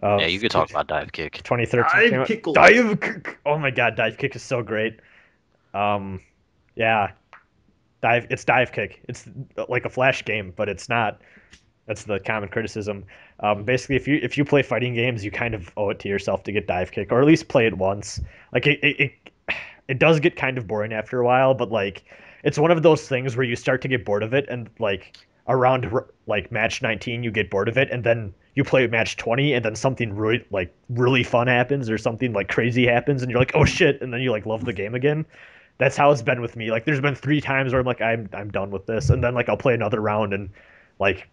of Yeah, you could talk about Divekick. 2013. came out. Divekick. Divekick! Oh my god, Divekick is so great. Yeah, it's Divekick. It's like a flash game, but it's not. That's the common criticism. Basically, if you play fighting games, you kind of owe it to yourself to get Divekick, or at least play it once. Like it does get kind of boring after a while, but like it's one of those things where you start to get bored of it, and like around like match 19, you get bored of it, and then you play match 20, and then something really fun happens, or something like crazy happens, and you're like, oh shit, and then you like love the game again. That's how it's been with me. Like there's been 3 times where I'm like I'm done with this, and then like I'll play another round and like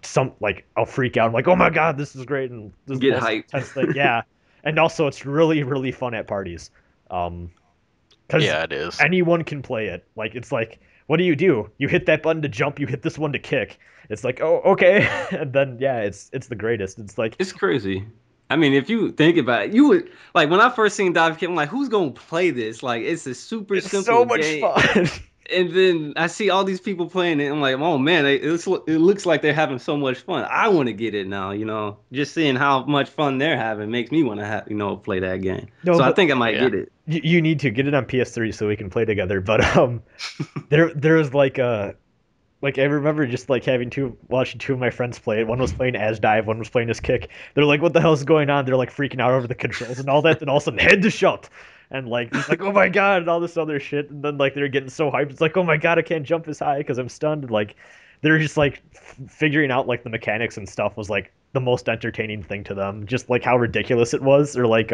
I'll freak out. I'm like, oh my god, this is great, and this is the Get most hyped. intense thing. Yeah, and also it's really fun at parties. Because Yeah, it is. anyone can play it. Like it's like, what do? You hit that button to jump. You hit this one to kick. It's like, oh okay, and then yeah, it's the greatest. It's like It's crazy. I mean, if you think about it, you would like when I first seen Divekick, I'm like, who's gonna play this? Like, it's a super it's simple so much game. fun. And then I see all these people playing it. I'm like, oh man, it looks like they're having so much fun. I want to get it now. Just seeing how much fun they're having makes me want to have play that game. No, So I but- think I might Yeah. get it. You need to get it on PS3 so we can play together. But there's like I remember just like watching 2 of my friends play it. One was playing as dive, one was playing as kick. They're like, "What the hell's going on?" They're like freaking out over the controls and all that. Then all of a sudden, head to shot, and like it's like, "Oh my god!" and all this other shit. And then like they're getting so hyped. It's like, "Oh my god, I can't jump as high because I'm stunned." And, like they're just like figuring out like the mechanics and stuff was like the most entertaining thing to them. Just like how ridiculous it was, or like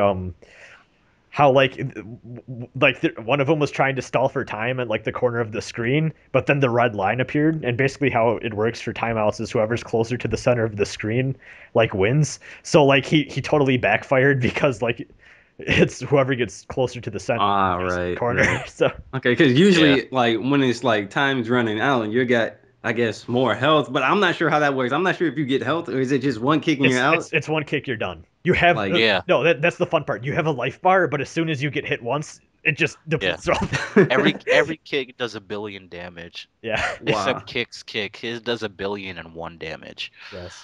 how one of them was trying to stall for time at like the corner of the screen, but then the red line appeared, and basically how it works for timeouts is whoever's closer to the center of the screen like wins. So like he totally backfired because like it's whoever gets closer to the center Ah, of the right, corner. right. So Okay, because usually like when it's like time's running out, you got I guess more health, but I'm not sure how that works. I'm not sure if you get health or is it just one kick and you're out. it's one kick, you're done. You have Like- Yeah. no, that's the fun part. You have a life bar, but as soon as you get hit once, it just depletes. Every kick does 1 billion damage. Yeah. Wow. Except Kick's kick. His does 1,000,000,001 damage. Yes.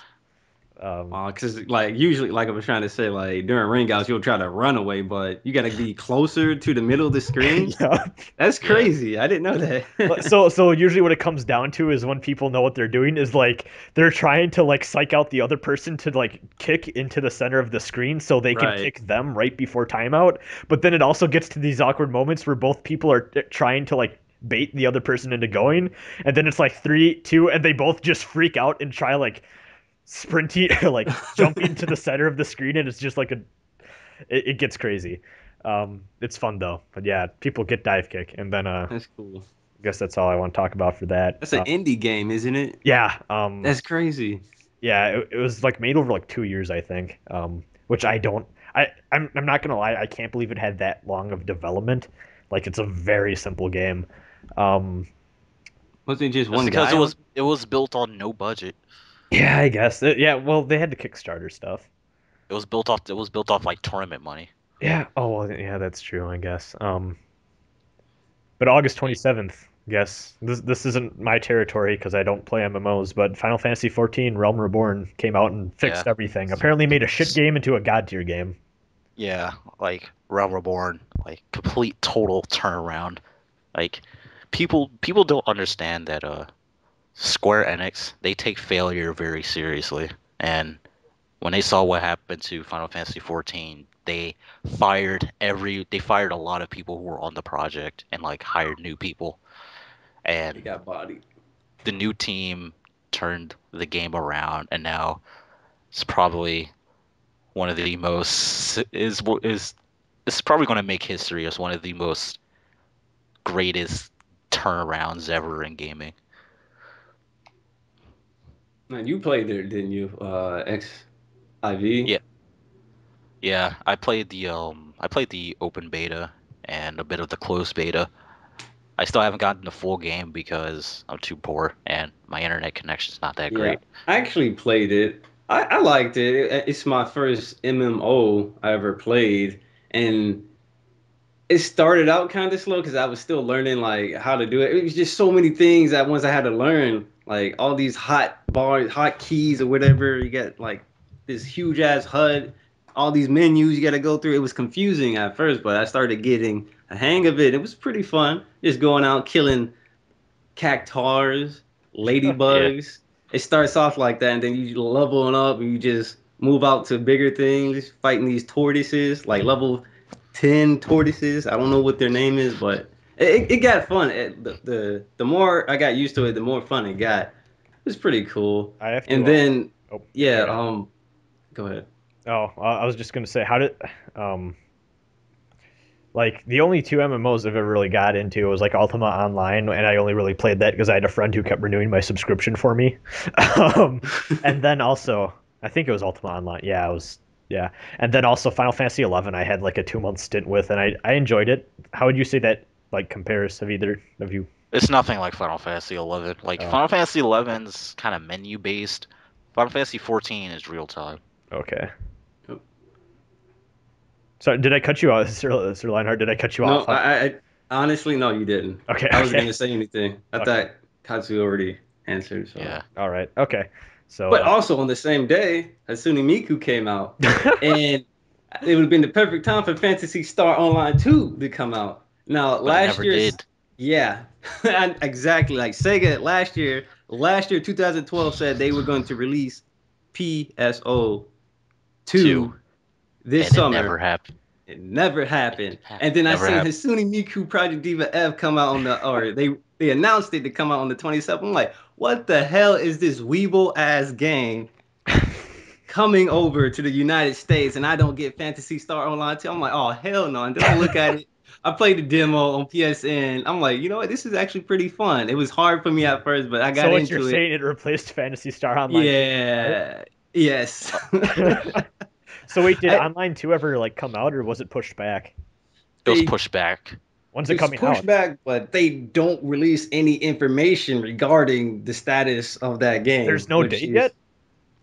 Because like usually, like I was trying to say, like during ring outs, you'll try to run away, but you got to be closer to the middle of the screen. Yeah. That's crazy. I didn't know that. So usually what it comes down to is when people know what they're doing is like they're trying to like psych out the other person to like kick into the center of the screen so they can Right. kick them right before timeout. But then it also gets to these awkward moments where both people are trying to like bait the other person into going, and then it's like 3, 2, and they both just freak out and try like sprinting or like jumping to the center of the screen, and it's just like it gets crazy. It's fun though, but yeah, people get Divekick, and then That's cool. I guess that's all I want to talk about for that. That's an indie game, isn't it? Yeah. That's crazy. Yeah, it was like made over like 2 years, I think. which I don't. I'm not gonna lie. I can't believe it had that long of development. Like it's a very simple game. Um, Wasn't it just It's one because guy? it was built on no budget. yeah, I guess. Yeah, well, they had the Kickstarter stuff. It was built off like tournament money. Yeah. Oh, well, yeah, that's true. I guess. But August 27th. Yes, this isn't my territory because I don't play MMOs. But Final Fantasy 14 Realm Reborn came out and fixed Yeah. everything. Apparently, made a shit game into a god tier game. Yeah, like Realm Reborn, like complete total turnaround. Like people don't understand that Square Enix, they take failure very seriously. And when they saw what happened to Final Fantasy 14, they fired a lot of people who were on the project and like hired new people. He And got bodied. the new team turned the game around, and now it's probably one of the most is it's probably going to make history as one of the most greatest turnarounds ever in gaming. Man, you played it, didn't you? XIV. Yeah, yeah. I played the open beta and a bit of the closed beta. I still haven't gotten the full game because I'm too poor and my internet connection's not that Yeah, great. I actually played it. I liked it. It's my first MMO I ever played, and it started out kind of slow because I was still learning like how to do it. It was just so many things at once I had to learn, like all these hot bars, hot keys or whatever. You get like this huge ass HUD, all these menus you got to go through. It was confusing at first, but I started getting a hang of it. It was pretty fun, just going out killing cactars, Yeah, ladybugs. It starts off like that, and then you leveling up, and you just move out to bigger things, fighting these tortoises, like level 10 tortoises. I don't know what their name is, but it got fun. The more I got used to it, the more fun it got. It was pretty cool. I have And to. then, Oh, yeah. yeah, Go ahead. go ahead. Oh, I was just gonna say, how did um like the only two MMOs I've ever really got into was like Ultima Online, and I only really played that because I had a friend who kept renewing my subscription for me. um, and then also, I think it was Ultima Online. Yeah, it was. Yeah, and then also Final Fantasy 11, I had like a 2 month stint with, and I enjoyed it. How would you say that like compares? Have either of you? it's nothing like Final Fantasy 11. Like Oh, Final Fantasy 11's kind of menu based. Final Fantasy 14 is real time. okay. So did I cut you off, Sir Lionheart? Did I cut you No, off? I honestly, no, you didn't. Okay, I wasn't okay, gonna say anything. I okay. thought Katsu already answered, so. Yeah. All right, okay. So, But also on the same day, Hatsune Miku came out, and it would have been the perfect time for Fantasy Star Online 2 to come out. Now, But it last never year's, did. yeah, exactly. Like Sega last year, 2012 said they were going to release PSO 2 Two. this And it summer. never happened. It never happened. And then I Never seen happened. Hatsune Miku Project Diva F come out or they announced it to come out on the 27th. I'm like, what the hell is this weeble ass game coming over to the United States and I don't get Fantasy Star Online 2? I'm like, oh hell no. And then I look at it. I played the demo on PSN. I'm like, you know what? This is actually pretty fun. It was hard for me at first, but I so got what you're into it. saying, it replaced Fantasy Star Online 2, Yeah. Yes. right? So wait, did I, Online 2 ever like come out, or was it pushed back? It was they pushed back. When's it It's coming pushed out? back, but they don't release any information regarding the status of that game, There's no which date is yet?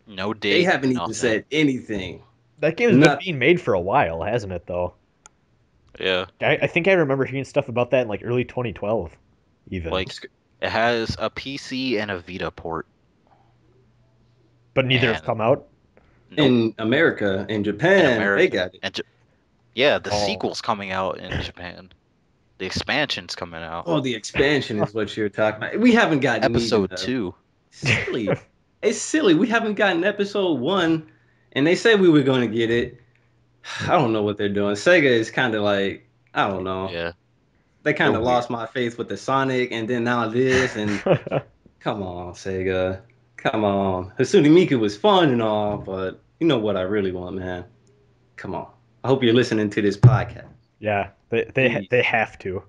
No they date, haven't even nothing. said anything. That game's been Not being made for a while, hasn't it, though? Yeah. I think I remember hearing stuff about that in like early 2012, even. Like it has a PC and a Vita port. But neither have And come out? nope. in America, in In Japan, they America. got it. And yeah, the Oh. sequel's coming out in Japan. The expansion's coming out. Oh, the expansion is what you're talking about. We haven't gotten even Episode 2. silly. It's silly. We haven't gotten episode 1, and they said we were going to get it. I don't know what they're doing. Sega is kind of like, I don't know. Yeah. They They're kind of weird. lost my faith with the Sonic, and then now this, and come on, Sega. Come on. Hatsune Miku was fun and all, but you know what I really want, man. Come on. I hope you're listening to this podcast. Yeah, Please. they have to.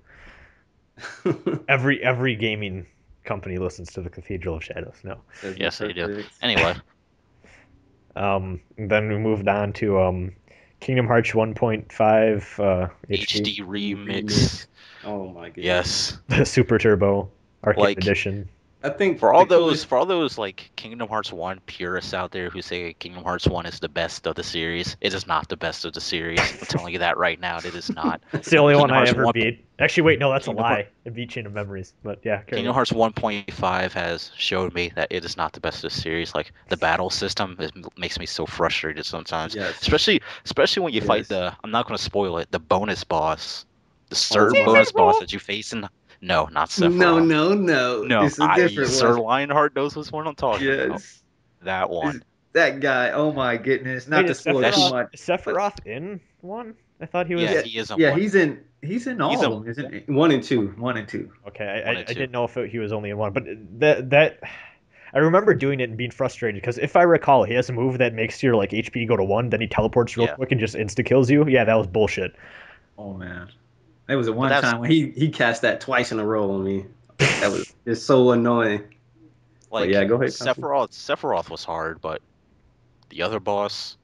Every gaming company listens to the Cathedral of Shadows. No. That'd be Yes, they do. perfect. Anyway, And then we moved on to Kingdom Hearts 1.5 HD, HD remix. Oh my goodness. Yes. the Super Turbo Arcade Like, Edition. I think For all the coolest- those like Kingdom Hearts 1 purists out there who say Kingdom Hearts 1 is the best of the series, it is not the best of the series. I'm telling you that right now. It is not. It's the only one Kingdom I Hearts ever 1 beat. Actually, wait, no, that's a Kingdom lie. It beat Chain of Memories, but yeah, carry Kingdom on. Hearts 1.5 has showed me that it is not the best of the series. Like the battle system makes me so frustrated sometimes. Yes. Especially when you fight Yes. the, I'm not going to spoil it, the bonus boss. The Oh certain my- bonus boss that you face in, no, not Sephiroth. No. No, It's a different Sir one. Lionheart knows which one I'm talking about. Yes. That one. That guy. Oh my goodness. Not Wait, to is spoil too Sephiroth, much. is Sephiroth in one? I thought he was. Yeah, he is in Yeah, one. he's in all He's of in- them, isn't he? 1 and 2. 1 and 2. Okay, One I and two. didn't know if he was only in one, but that I remember doing it and being frustrated because if I recall, he has a move that makes your like HP go to 1, then he teleports real Yeah. quick and just insta kills you. Yeah, that was bullshit. Oh man. There was a one that's- time when he cast that twice in a row on me. That was just so annoying. Like, yeah, go ahead, Katsu. Sephiroth was hard, but the other boss,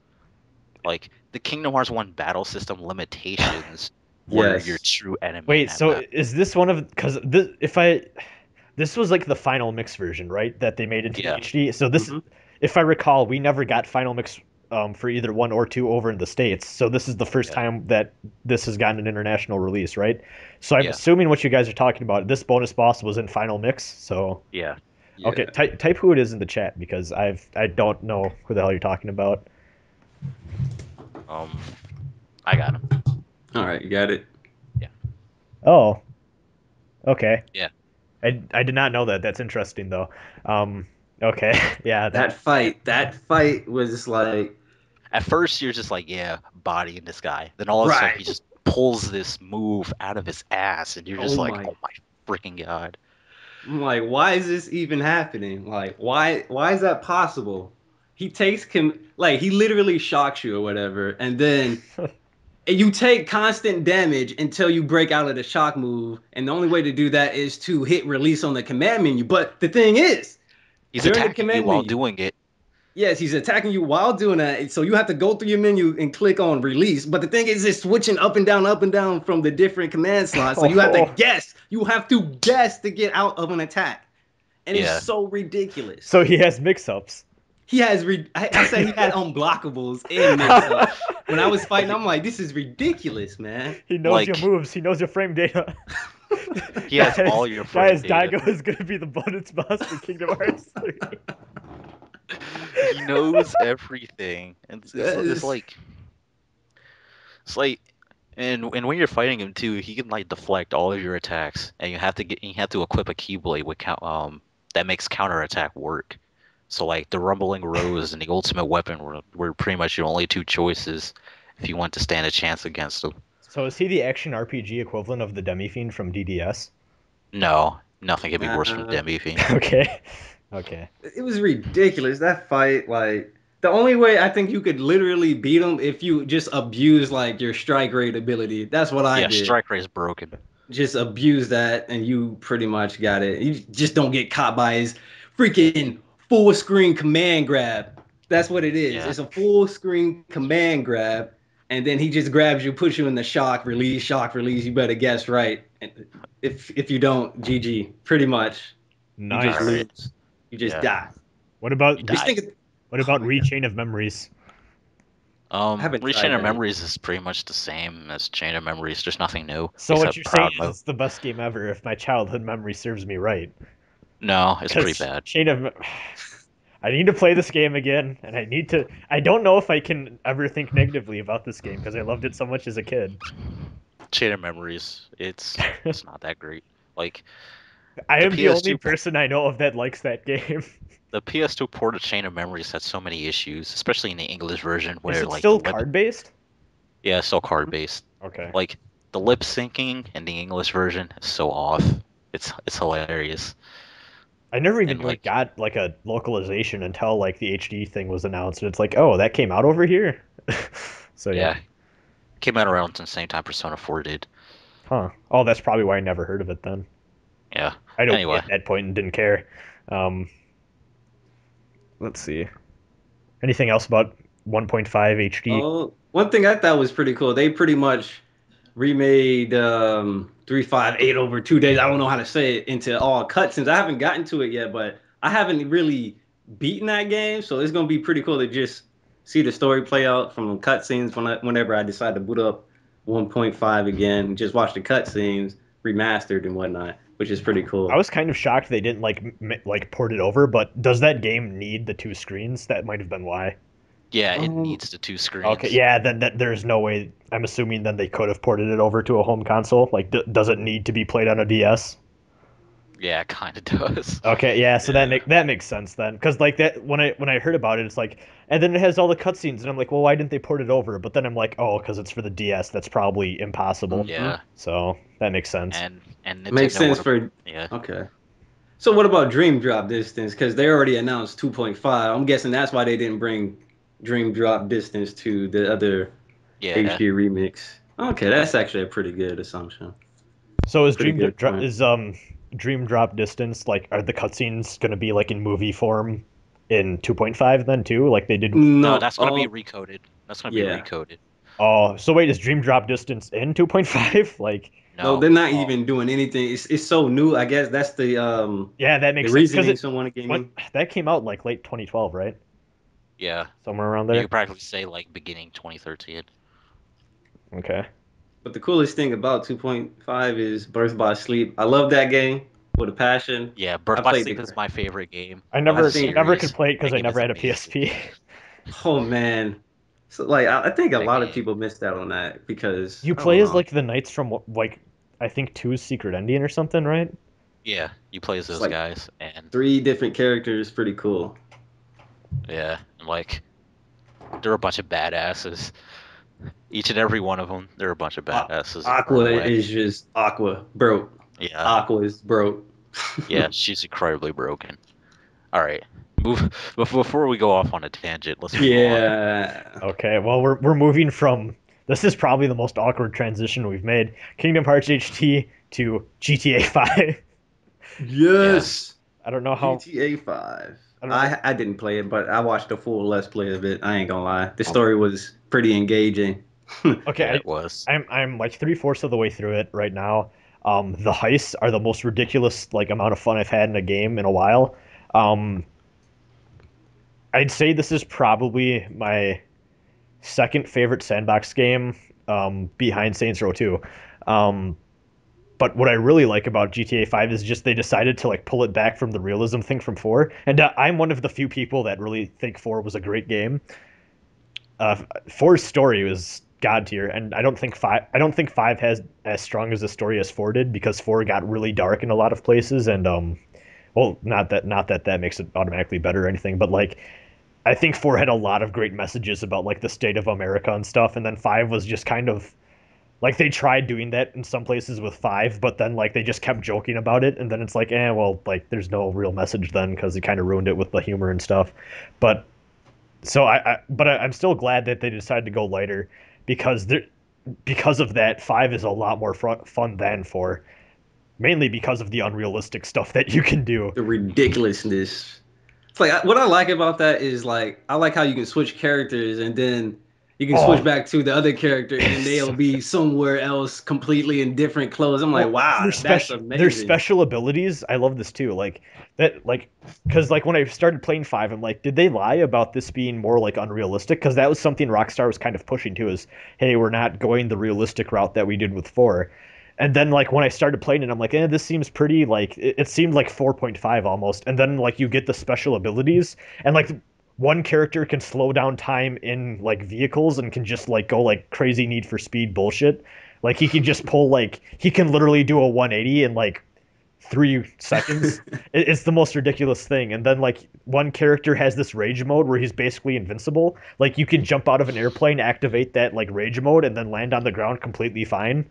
like the Kingdom Hearts 1 battle system limitations were Yes. your true enemy. Wait, in so that. is this one of because this was like the final mix version, right? That they made into Yeah. HD. So this, Mhm. if I recall, we never got final mix for either 1 or 2 over in the States. So this is the first Yeah. time that this has gotten an international release, right? So I'm Yeah. assuming what you guys are talking about, this bonus boss was in final mix. So Yeah. Yeah. okay, type who it is in the chat because I don't know who the hell you're talking about. I got him. All right, you got it. Oh, okay. Yeah. I did not know that. That's interesting though. Okay, yeah. That fight was like At first, you're just like, yeah, bodying this guy. Then all of a sudden, Right. he just pulls this move out of his ass, and you're just Oh like, my. oh my freaking god. I'm like, why is this even happening? Like, why is that possible? He he literally shocks you or whatever, and then you take constant damage until you break out of the shock move, and the only way to do that is to hit release on the command menu. But the thing is, He's during the attacking you command while menu, doing it. yes, he's attacking you while doing that. So you have to go through your menu and click on release. But the thing is, it's switching up and down from the different command slots. So you have to Oh. guess. You have to guess to get out of an attack. And Yeah. it's so ridiculous. So he has mix-ups. He has, I said he had unblockables in mix-up. When I was fighting, I'm like, this is ridiculous, man. He knows Like- your moves. He knows your frame data. He has all your frame guys, data. Daigo is gonna be the bonus boss for Kingdom Hearts 3. He knows everything, and it's Yes. like, and when you're fighting him too, he can like deflect all of your attacks, and you have to equip a Keyblade with that makes counterattack work. So like the Rumbling Rose and the Ultimate Weapon were pretty much your only two choices if you want to stand a chance against him. So is he the action RPG equivalent of the Demi-Fiend from DDS? No, nothing could be worse than Demi-Fiend. Okay. Okay. It was ridiculous. That fight, like, the only way I think you could literally beat him if you just abuse, like, your strike rate ability. That's what I Yeah, did. strike rate is broken. Just abuse that, and you pretty much got it. You just don't get caught by his freaking full screen command grab. That's what it is. Yeah. It's a full screen command grab, and then he just grabs you, puts you in the shock release. You better guess right. And if you don't, GG. Pretty much, you Nice. just Alright. lose. You just Yeah. die. What about You Just die. think. what about Oh my God. Rechain of Memories? haven't Rechain tried of that. Memories is pretty much the same as Chain of Memories. There's nothing new. So what except you're Proud saying Mode. is it's the best game ever if my childhood memory serves me right. No, it's pretty 'Cause bad. Chain of I need to play this game again, and I don't know if I can ever think negatively about this game because I loved it so much as a kid. Chain of Memories, it's not that great. Like I The am the only PS2 person I know of that likes that game. the PS2 port of Chain of Memories had so many issues, especially in the English version, where Is it like still the lip, card-based? yeah, it's still card based. Okay. Like the lip syncing in the English version is so off. It's hilarious. I never even and, like- got like a localization until like the HD thing was announced, and it's like, oh, that came out over here. So Yeah. Came out around the same time Persona 4 did. Huh. Oh, that's probably why I never heard of it then. Yeah. I don't Anyway. at that point and didn't care. Let's see. Anything else about 1.5 HD? Oh, one thing I thought was pretty cool. They pretty much remade 358 over 2 days. I don't know how to say it into all cutscenes. I haven't gotten to it yet, but I haven't really beaten that game, so it's gonna be pretty cool to just see the story play out from the cutscenes whenever I decide to boot up 1.5 again. Just watch the cutscenes remastered and whatnot, which is pretty I cool. was kind of shocked they didn't like port it over, but does that game need the two screens? That might have been why. Yeah, it Um, needs the two Okay, screens. yeah, then there's no way. I'm assuming then they could have ported it over to a home console. Like, does it need to be played on a DS? Yeah, it kind of does. Okay, yeah, so yeah. that makes sense then, because like that when I heard about it, it's like, and then it has all the cutscenes, and I'm like, well, why didn't they port it over? But then I'm like, oh, because it's for the DS, that's probably impossible. hmm Yeah, So that makes sense. and Makes Nintendo would sense have. for Yeah, okay. So what about Dream Drop Distance? Because they already announced 2.5. I'm guessing that's why they didn't bring Dream Drop Distance to the other yeah. HD remix. Okay, that's actually a pretty good assumption. So is Pretty good point. Dream Drop Distance, like, are the cutscenes gonna be like in movie form in 2.5 then too, like they did with? No, No, that's gonna be recoded. That's gonna be yeah. recoded. Oh, so wait, is Dream Drop Distance in 2.5? Like, No, No. they're not oh, even doing anything. It's so new. I guess that's yeah, that the makes sense because reasoning it someone gave me. that came out like late 2012, right? Yeah, Somewhere around you there. could practically say like beginning 2013. Okay. But the coolest thing about 2.5 is Birth by Sleep. I love that game with a passion. Yeah, I Birth by played Sleep the. is my favorite game I of I the never think. could series. play it because That I game never is had a amazing. PSP. Oh man. So like I think a That lot of game. people missed out on that because You I play don't as know. like the knights from like I think two's Secret Ending or something, right? Yeah, you play as It's those like guys, and three different characters, pretty cool. yeah, and like they're a bunch of badasses. Each and every one of them, they're a bunch of badasses in their Aqua own way. is just Aqua broke. Yeah, Aqua is broke. yeah, she's incredibly broken. All right, move. Before we go off on a tangent, let's move on. Yeah. Okay, well we're moving from this is probably the most awkward transition we've made. Kingdom Hearts HT to GTA 5. Yeah, Yes. I don't know how GTA 5. I don't know. I didn't play it, but I watched a full Let's Play of it. I ain't gonna lie. The story was pretty engaging. yeah, Okay, it was. I'm like three-fourths of the way through it right now. The heists are the most ridiculous like amount of fun I've had in a game in a while. Um, I'd say this is probably my second favorite sandbox game, behind Saints Row 2. Um, but what I really like about GTA 5 is just they decided to like pull it back from the realism thing from 4. And I'm one of the few people that really think 4 was a great game. 4's story was god tier, and I don't think 5 has as strong as a story as 4 did because 4 got really dark in a lot of places and well, not that that makes it automatically better or anything, but like I think 4 had a lot of great messages about like the state of America and stuff, and then 5 was just kind of like they tried doing that in some places with 5, but then like they just kept joking about it, and then it's like, well, like there's no real message then because it kind of ruined it with the humor and stuff. But I'm still glad that they decided to go lighter because because of that, 5 is a lot more fun than 4, mainly because of the unrealistic stuff that you can do. The ridiculousness. It's like what I like about that is like I like how you can switch characters and then you can switch Oh, back to the other character and they'll so be somewhere else completely in different clothes. I'm like, well, wow, that's their amazing. special abilities. I love this too. Like that, like because like when I started playing 5, I'm like, did they lie about this being more like unrealistic? Because that was something Rockstar was kind of pushing too. Is hey, we're not going the realistic route that we did with 4. And then like when I started playing it, I'm like, this seems pretty like it seemed like 4.5 almost. And then like you get the special abilities, and like one character can slow down time in like vehicles and can just like go like crazy Need for Speed bullshit. Like he can just pull like he can literally do a 180 in like 3 seconds. It's the most ridiculous thing. And then like one character has this rage mode where he's basically invincible. Like you can jump out of an airplane, activate that like rage mode, and then land on the ground completely fine.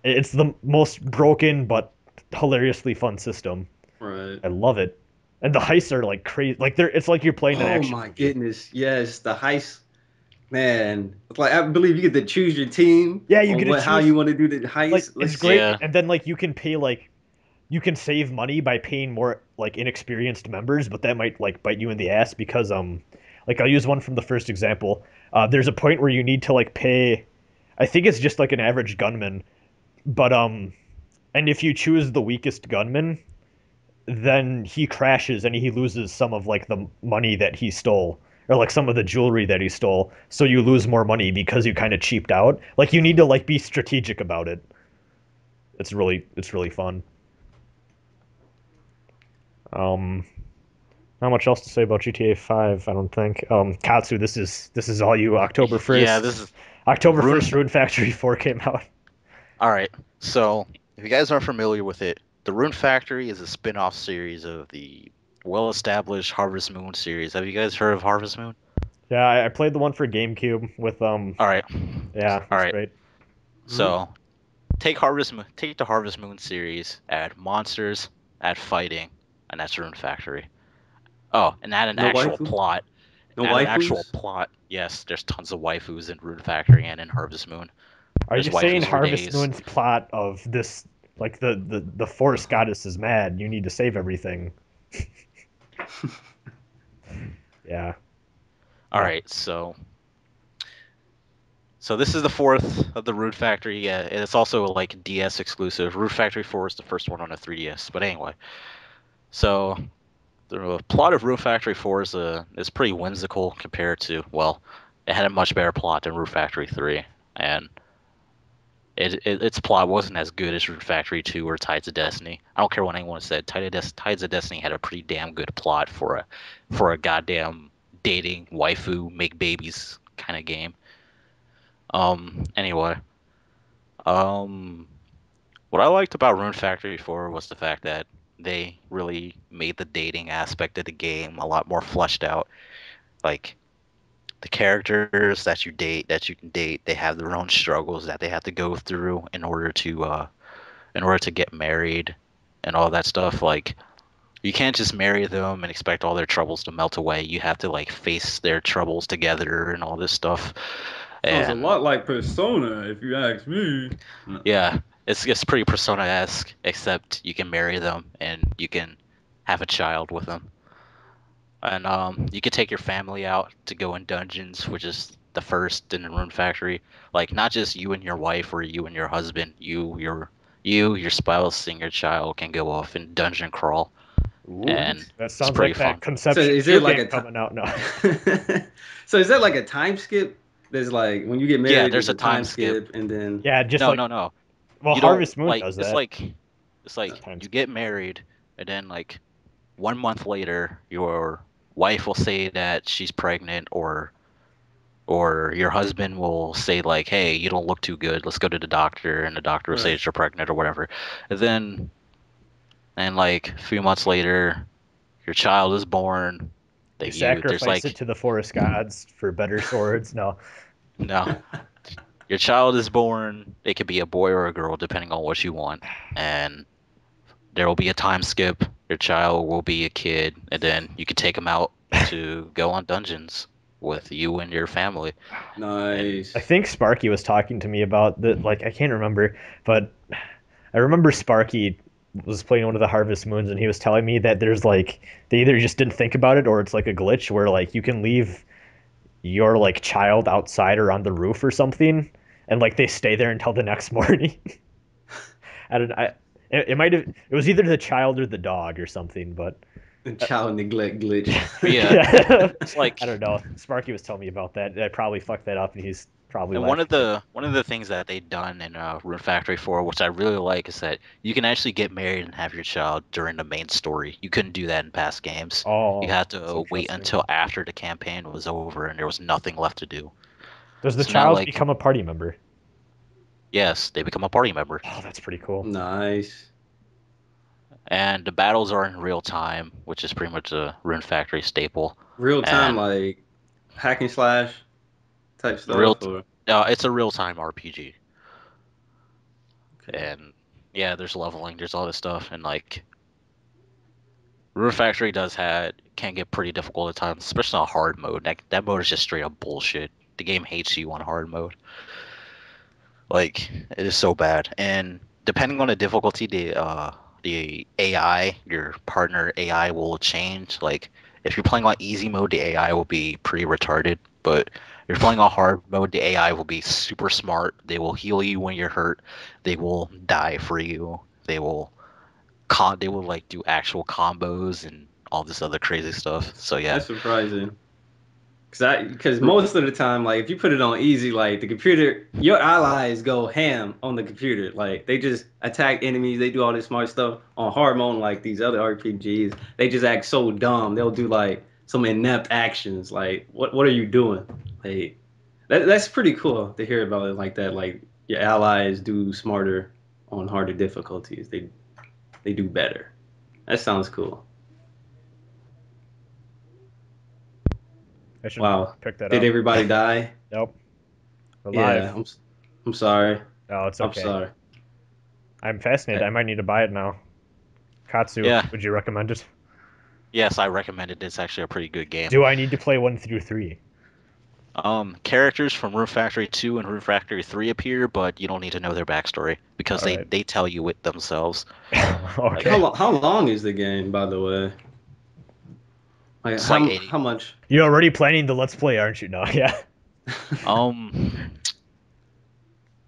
It's the most broken but hilariously fun system. Right. I love it. And the heists are like crazy. Like they're it's like you're playing an Oh action my movie. goodness. Yes, the heist. Man, it's like I believe you get to choose your team Yeah, you on get to what how choose you want to do the like heist. it's Let's great Yeah, and then like you can pay like you can save money by paying more like inexperienced members, but that might like bite you in the ass because Like I'll use one from the first example. There's a point where you need to like pay. I think it's just like an average gunman, but and if you choose the weakest gunman, then he crashes and he loses some of like the money that he stole or like some of the jewelry that he stole. So you lose more money because you kind of cheaped out. Like you need to like be strategic about it. It's really fun. Um, Not much else to say about GTA 5, I don't think. Katsu, this is all you. October 1st. Yeah, this is October Rune 1st, Rune Factory 4 came out. all right. So, if you guys aren't familiar with it, the Rune Factory is a spin-off series of the well-established Harvest Moon series. Have you guys heard of Harvest Moon? Yeah, I played the one for GameCube with All right. yeah, All it's right. great. So, take the Harvest Moon series, add monsters, add fighting, and that's Rune Factory. Oh, and add an No actual waifu? plot. No Add an actual waifus? plot. Yes, there's tons of waifus in Rune Factory and in Harvest Moon. Are There's you saying waifus for Harvest days. Moon's plot of this, like the forest goddess is mad, you need to save everything? Yeah. All Yeah. right, so this is the fourth of the Rune Factory. Yeah, and it's also like DS exclusive. Rune Factory 4 is the first one on a 3DS. But anyway, so the plot of Rune Factory 4 is pretty whimsical compared to, well, it had a much better plot than Rune Factory 3, and its plot wasn't as good as Rune Factory 2 or Tides of Destiny. I don't care what anyone said. Tides of Destiny had a pretty damn good plot for a goddamn dating waifu make babies kind of game. Anyway, um, what I liked about Rune Factory 4 was the fact that they really made the dating aspect of the game a lot more fleshed out. Like the characters that you can date, they have their own struggles that they have to go through in order to get married and all that stuff. Like you can't just marry them and expect all their troubles to melt away. You have to like face their troubles together and all this stuff. Sounds a And lot like Persona, if you ask me. No. yeah, it's pretty Persona-esque, except you can marry them and you can have a child with them. And you can take your family out to go in dungeons, which is the first in the Rune Factory. Like not just you and your wife or you and your husband, your spouse, and your child can go off and dungeon crawl, and That it's sounds pretty like fun. that So Conception is 2 it like game a coming out now. So is that like a time skip? There's like when you get Yeah, married, there's there's a a time time skip. skip, and then Yeah, just No, like no, no. well, You don't Harvest Moon like. does that. It's like Times. you get married, and then like 1 month later, your wife will say that she's pregnant, or your husband will say like, "Hey, you don't look too good. Let's go to the doctor," and the doctor will say right. that you're pregnant or whatever. And then, and like a few months later, your child is born. You That you there's sacrifice it like to the forest gods for better swords. No. no, your child is born. It could be a boy or a girl depending on what you want, and there will be a time skip. Your child will be a kid, and then you can take him out to go on dungeons with you and your family. And Nice. I think Sparky was talking to me about the like I can't remember, but I remember Sparky was playing one of the Harvest Moons and he was telling me that there's like they either just didn't think about it or it's like a glitch where like you can leave your like child outside or on the roof or something and like they stay there until the next morning. I don't I it might have it was either the child or the dog or something, but The child neglect glitch. yeah, yeah. it's like I don't know. Sparky was telling me about that. I probably fucked that up and he's probably and laughing. one of the things that they done in Rune Factory 4, which I really like, is that you can actually get married and have your child during the main story. You couldn't do that in past games. You Oh, had that's to wait interesting. until after the campaign was over and there was nothing left to do. Does the So now, child like, become a party member? yes, they become a party member, Oh, that's pretty cool. Nice. and the battles are in real time, which is pretty much a Rune Factory staple. Real time, And like hack and slash type real, stuff, or it's a real time RPG, okay. and yeah, there's leveling, there's all this stuff, and like Rune Factory can get pretty difficult at times, especially on hard mode. That mode is just straight up bullshit. The game hates you on hard mode. Like it is so bad, and depending on the difficulty, the AI, your partner AI will change. Like If you're playing on easy mode, the AI will be pretty retarded. But if you're playing on hard mode, the AI will be super smart. They will heal you when you're hurt. They will die for you. They will like do actual combos and all this other crazy stuff. So yeah. That's surprising. Because most of the time, like if you put it on easy, like the computer, your allies go ham on the computer. Like they just attack enemies. They do all this smart stuff. On hard mode, like these other RPGs, they just act so dumb. They'll do like some inept actions. Like what are you doing? Like that's pretty cool to hear about it like that. Like your allies do smarter on harder difficulties. They do better. That sounds cool. I should Wow. pick that Did up. everybody die? Nope. Alive. Yeah, I'm sorry. Oh, it's okay. I'm sorry. I'm fascinated. I might need to buy it now. Katsu, Yeah. would you recommend it? Yes, I recommend it. It's actually a pretty good game. Do I need to play 1 through 3? Characters from Rune Factory 2 and Rune Factory 3 appear, but you don't need to know their backstory because Alright. they tell you it themselves. Okay. How long is the game, by the way? Like It's how, like 80. how much? You're already planning the Let's Play, aren't you? No, yeah.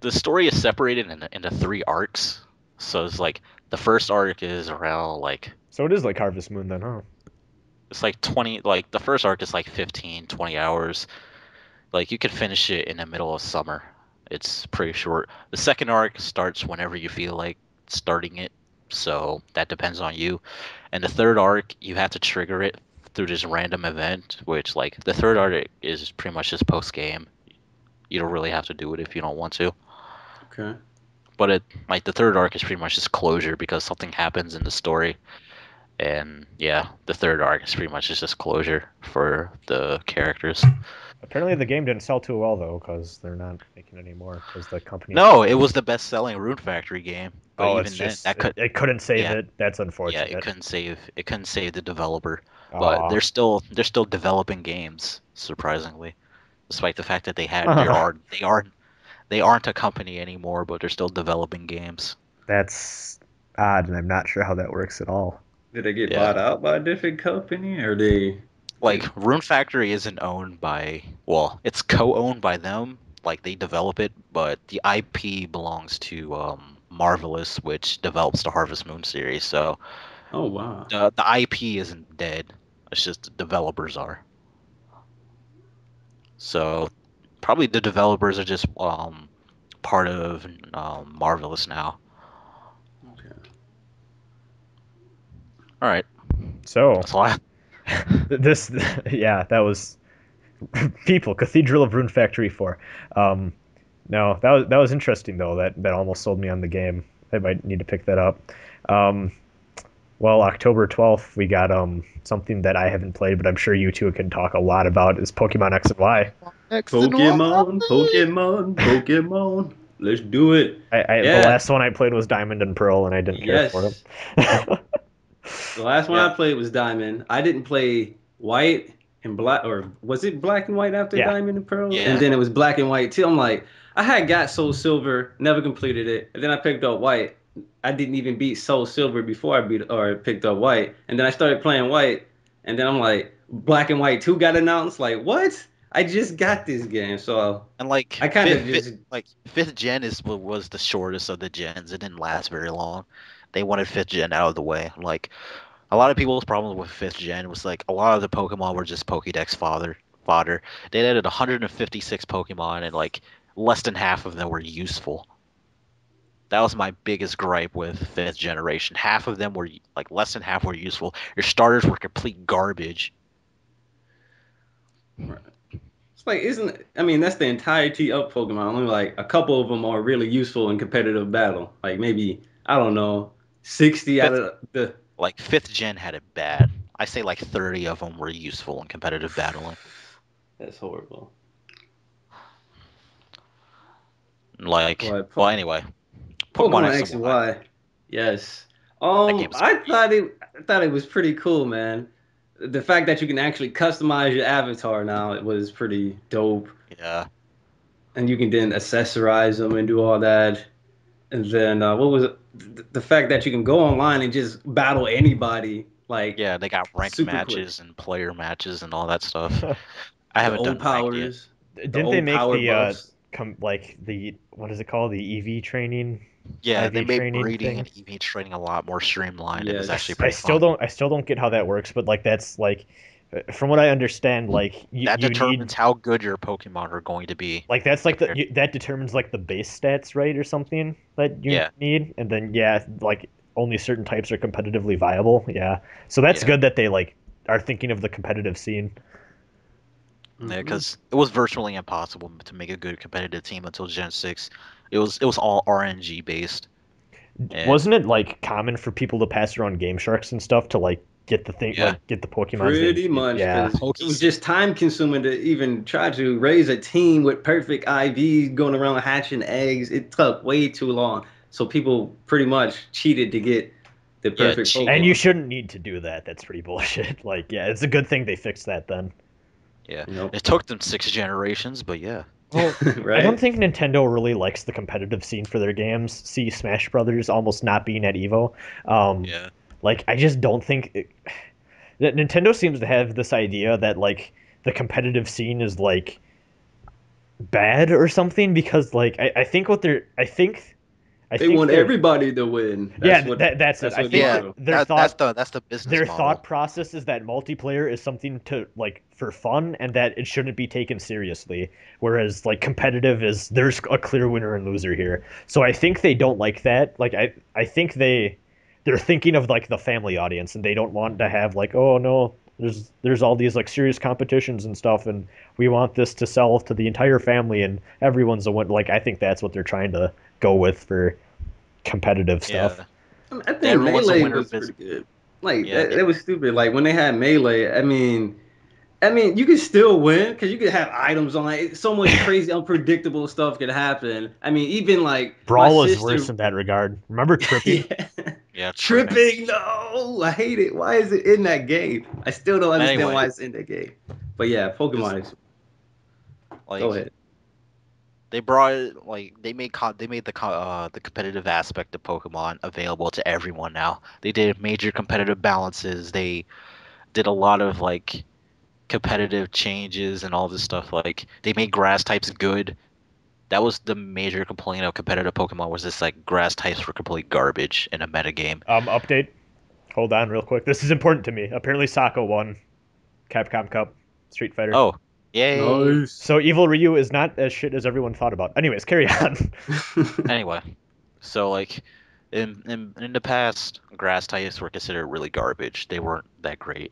The story is separated into 3 arcs. So it's like the first arc is around like So it is like Harvest Moon then, huh? it's like 20, like the first arc is like 15, 20 hours. Like you could finish it in the middle of summer. It's pretty short. The second arc starts whenever you feel like starting it. So that depends on you. And the third arc, you have to trigger it through this random event, which like the third arc is pretty much just post game. You don't really have to do it if you don't want to. Okay. But it like the third arc is pretty much just closure because something happens in the story. And yeah, the third arc is pretty much just closure for the characters. Apparently the game didn't sell too well though, because they're not making it anymore because the company. No, it was the best-selling Rune Factory game. But Oh, even it's then, just that could it couldn't save yeah, it. That's yeah, unfortunate. it couldn't save the developer. But Aw. they're still developing games, surprisingly, despite the fact that they aren't a company anymore, but they're still developing games. That's odd, and I'm not sure how that works at all. Did they get Yeah. bought out by a different company, or they? Like Rune Factory isn't owned by, well, it's co-owned by them, like they develop it, but the IP belongs to Marvelous, which develops the Harvest Moon series. So Oh wow. the IP isn't dead. It's just the developers are. So probably the developers are just part of Marvelous now. Okay. All right, So that's all I. this, yeah, that was people. Cathedral of Rune Factory 4. No, that was interesting though. That almost sold me on the game. I might need to pick that up. Well, October 12th, we got something that I haven't played, but I'm sure you two can talk a lot about is Pokemon X and Y. Pokemon. Let's do it. The Yeah. last one I played was Diamond and Pearl, and I didn't care for Yes. them. The last one Yeah. I played was Diamond. I didn't play White and Black, or was it Black and White after Yeah. Diamond and Pearl? Yeah. And then it was Black and White too. I'm like, I had got Soul Silver, never completed it, and then I picked up White. I didn't even beat Soul Silver before I picked up White, and then I started playing White, and then I'm like, Black and White 2 got announced. Like, what? I just got this game, so And like I kind of just fifth gen was the shortest of the gens. It didn't last very long. They wanted fifth gen out of the way. Like a lot of people's problem with fifth gen was like a lot of the Pokemon were just Pokédex fodder. They added 156 Pokemon and like less than half of them were useful. That was my biggest gripe with fifth generation. Half of them were like less than half were useful. Your starters were complete garbage. It's like, I mean, that's the entirety of Pokemon. Only like a couple of them are really useful in competitive battle. Like maybe, I don't know, 60 out of the. Like fifth gen had it bad. I say like 30 of them were useful in competitive battling. That's horrible. Like, What, well, anyway, Pokemon X and Y. Yes. game is I thought it was pretty cool, man. The fact that you can actually customize your avatar now, it was pretty dope. Yeah. And you can then accessorize them and do all that. And then what was it? The fact that you can go online and just battle anybody Like Yeah, they got ranked super quick. matches and player matches and all that stuff. I The haven't old done ranked yet. powers, the Didn't they old make power the buffs. like the what is it called? The EV training, Yeah, they IV made training breeding thing? and EV training a lot more streamlined, and it's Yes. actually pretty fun. I still don't get how that works, but like that's like from what I understand, like That you determines need how good your Pokemon are going to be. like that's like compared- that determines like the base stats, right, or something that you Yeah, need, and then yeah, like only certain types are competitively viable. Yeah, so that's yeah, good that they like are thinking of the competitive scene. yeah. Mhm. Because it was virtually impossible to make a good competitive team until Gen 6. It was all RNG based, and Wasn't it like common for people to pass around Game Sharks and stuff to like get the thing, yeah, like get the Pokemons they Pretty needed? much, Yeah, because it was Pokeseed. just time consuming to even try to raise a team with perfect IVs going around hatching eggs. It took way too long. So people pretty much cheated to get the Yeah, perfect cheat. and you Pokemon. shouldn't need to do that. That's pretty bullshit. Like, yeah, it's a good thing they fixed that then. Yeah, Yep. it took them 6 generations, but yeah, Well, I don't Right? think Nintendo really likes the competitive scene for their games. See Smash Brothers almost not being at Evo. Um, yeah, like, I just don't think that Nintendo seems to have this idea that like the competitive scene is like bad or something because like I think what they're I They think want they're everybody to win. yeah that's it. That's I what think they yeah. that do. That's the business their model. thought process is that multiplayer is something to like for fun and that it shouldn't be taken seriously, whereas like competitive is there's a clear winner and loser here. So I think they don't like that. Like I think they're thinking of like the family audience and they don't want to have like, oh no, there's all these like serious competitions and stuff and we want this to sell to the entire family and everyone's a win. Like I think that's what they're trying to go with for competitive stuff. Yeah, I think everyone's a Melee winner. was pretty good. Like Yeah, that was stupid. Like when they had Melee, I mean, you could still win because you could have items on it. So much crazy, unpredictable stuff could happen. I mean, even like my Brawl is worse sister, in that regard. Remember tripping? yeah, yeah, tripping. tripping. No, I hate it. Why is it in that game? I still don't understand Anyway, why it's in that game. But yeah, because Pokemon. Go like ahead. they brought like they made the competitive aspect of Pokemon available to everyone now. They did major competitive balances. They did a lot of like competitive changes and all this stuff. Like they made grass types good. That was the major complaint of competitive Pokemon was this like grass types were complete garbage in a metagame. Update. Hold on, real quick. This is important to me. Apparently, Sako won Capcom Cup Street Fighter. Oh, yay! Nice. So Evil Ryu is not as shit as everyone thought about. Anyways, carry on. Anyway, so like in the past, grass types were considered really garbage. They weren't that great.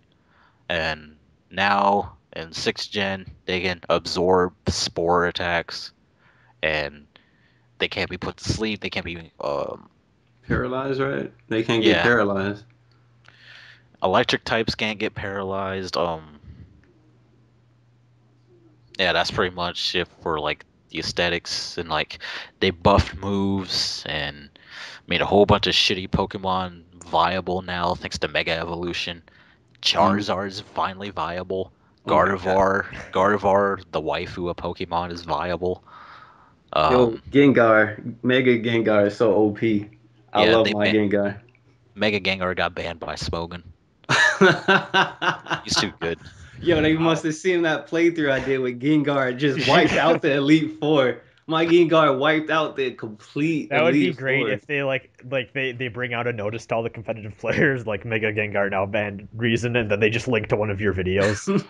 And now in 6th gen, they can absorb spore attacks, and they can't be put to sleep. They can't be Paralyzed, right? They can't get yeah. paralyzed. Electric types can't get paralyzed. Yeah, that's pretty much it for like the aesthetics and like they buffed moves and made a whole bunch of shitty Pokemon viable now thanks to Mega Evolution. Mm. Charizard's finally viable. Oh my god. Gardevoir, the waifu of Pokemon, is viable. Yo, Um, Gengar, Mega Gengar is so OP. I yeah, love my Gengar. Mega Gengar got banned by Smogon. He's too good. Yo, they Wow. must have seen that playthrough I did with Gengar. Just wiped out the Elite Four. My Gengar wiped out the complete That would be Elite great Four. if they they bring out a notice to all the competitive players like Mega Gengar now banned reason and then they just link to one of your videos.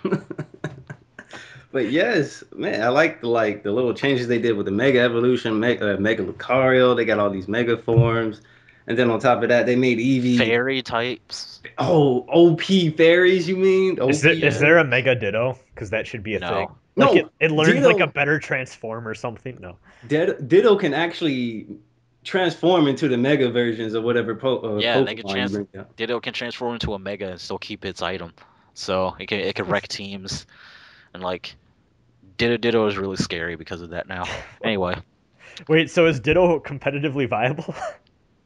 But yes, man, I like the little changes they did with the Mega Evolution, Mega Lucario. They got all these Mega forms, and then on top of that, they made Eevee. Fairy types? Oh, OP fairies, you mean? OP Is Yeah. there fairies? a Mega Ditto? Because that should be a thing. No. Like No, it learns like a Ditto. better transform or something. No. Ditto can actually transform into the Mega versions of whatever Yeah, they can Pokemon you bring out. Ditto can transform into a Mega and still keep its item. So it can wreck teams and like Ditto is really scary because of that now. Anyway, Wait, so is Ditto competitively viable?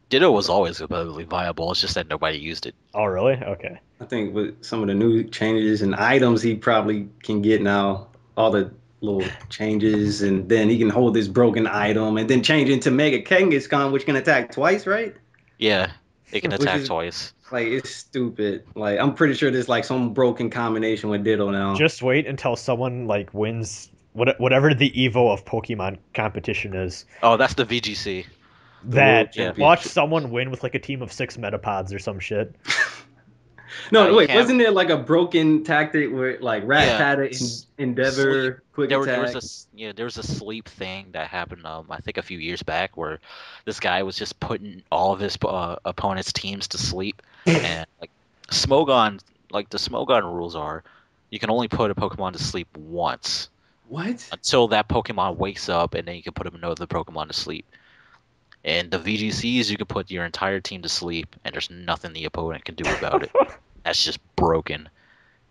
Ditto was always competitively viable. It's just that nobody used it. Oh, really? Okay. I think with some of the new changes and items he probably can get now, all the little changes, and then he can hold this broken item and then change into Mega Kangaskhan, which can attack twice, right? Yeah, It can Which attack is twice. like it's stupid. Like I'm pretty sure there's like some broken combination with Ditto now. Just wait until someone like wins whatever the Evo of Pokemon competition is. Oh, that's the VGC. The World That Yeah. watch Championship. someone win with like a team of 6 Metapods or some shit. No, You wait, can't. wasn't there like a broken tactic where like Yeah. Rattata Sleep. Endeavor, Quick There was Attack? there was a sleep thing that happened. I think a few years back where this guy was just putting all of his opponents' teams to sleep, and like Smogon, like the Smogon rules are, you can only put a Pokemon to sleep once What? until that Pokemon wakes up, and then you can put another Pokemon to sleep. And the VGCs, you can put your entire team to sleep, and there's nothing the opponent can do about it. That's just broken.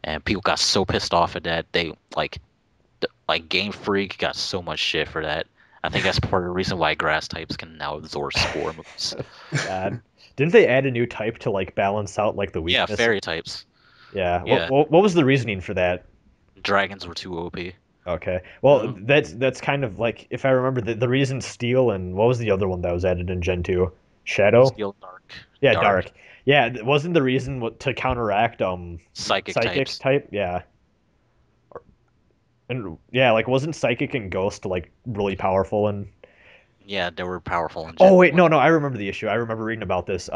And people got so pissed off at that they like Game Freak got so much shit for that. I think that's part of the reason why grass types can now absorb spore moves. God. Didn't they add a new type to like balance out like the Yeah, weakness? fairy types. Yeah. Yeah. What was the reasoning for that? Dragons were too OP. Okay. Well, Oh. that's kind of like if I remember the reason Steel and what was the other one that was added in Gen 2? Shadow? Steel Dark. Yeah, Dark. Yeah, wasn't the reason to counteract Psychic Psychic types. type? Yeah. And yeah, like wasn't Psychic and Ghost like really powerful and Yeah, they were powerful in Oh Gen wait, 1. no, I remember the issue. I remember reading about this.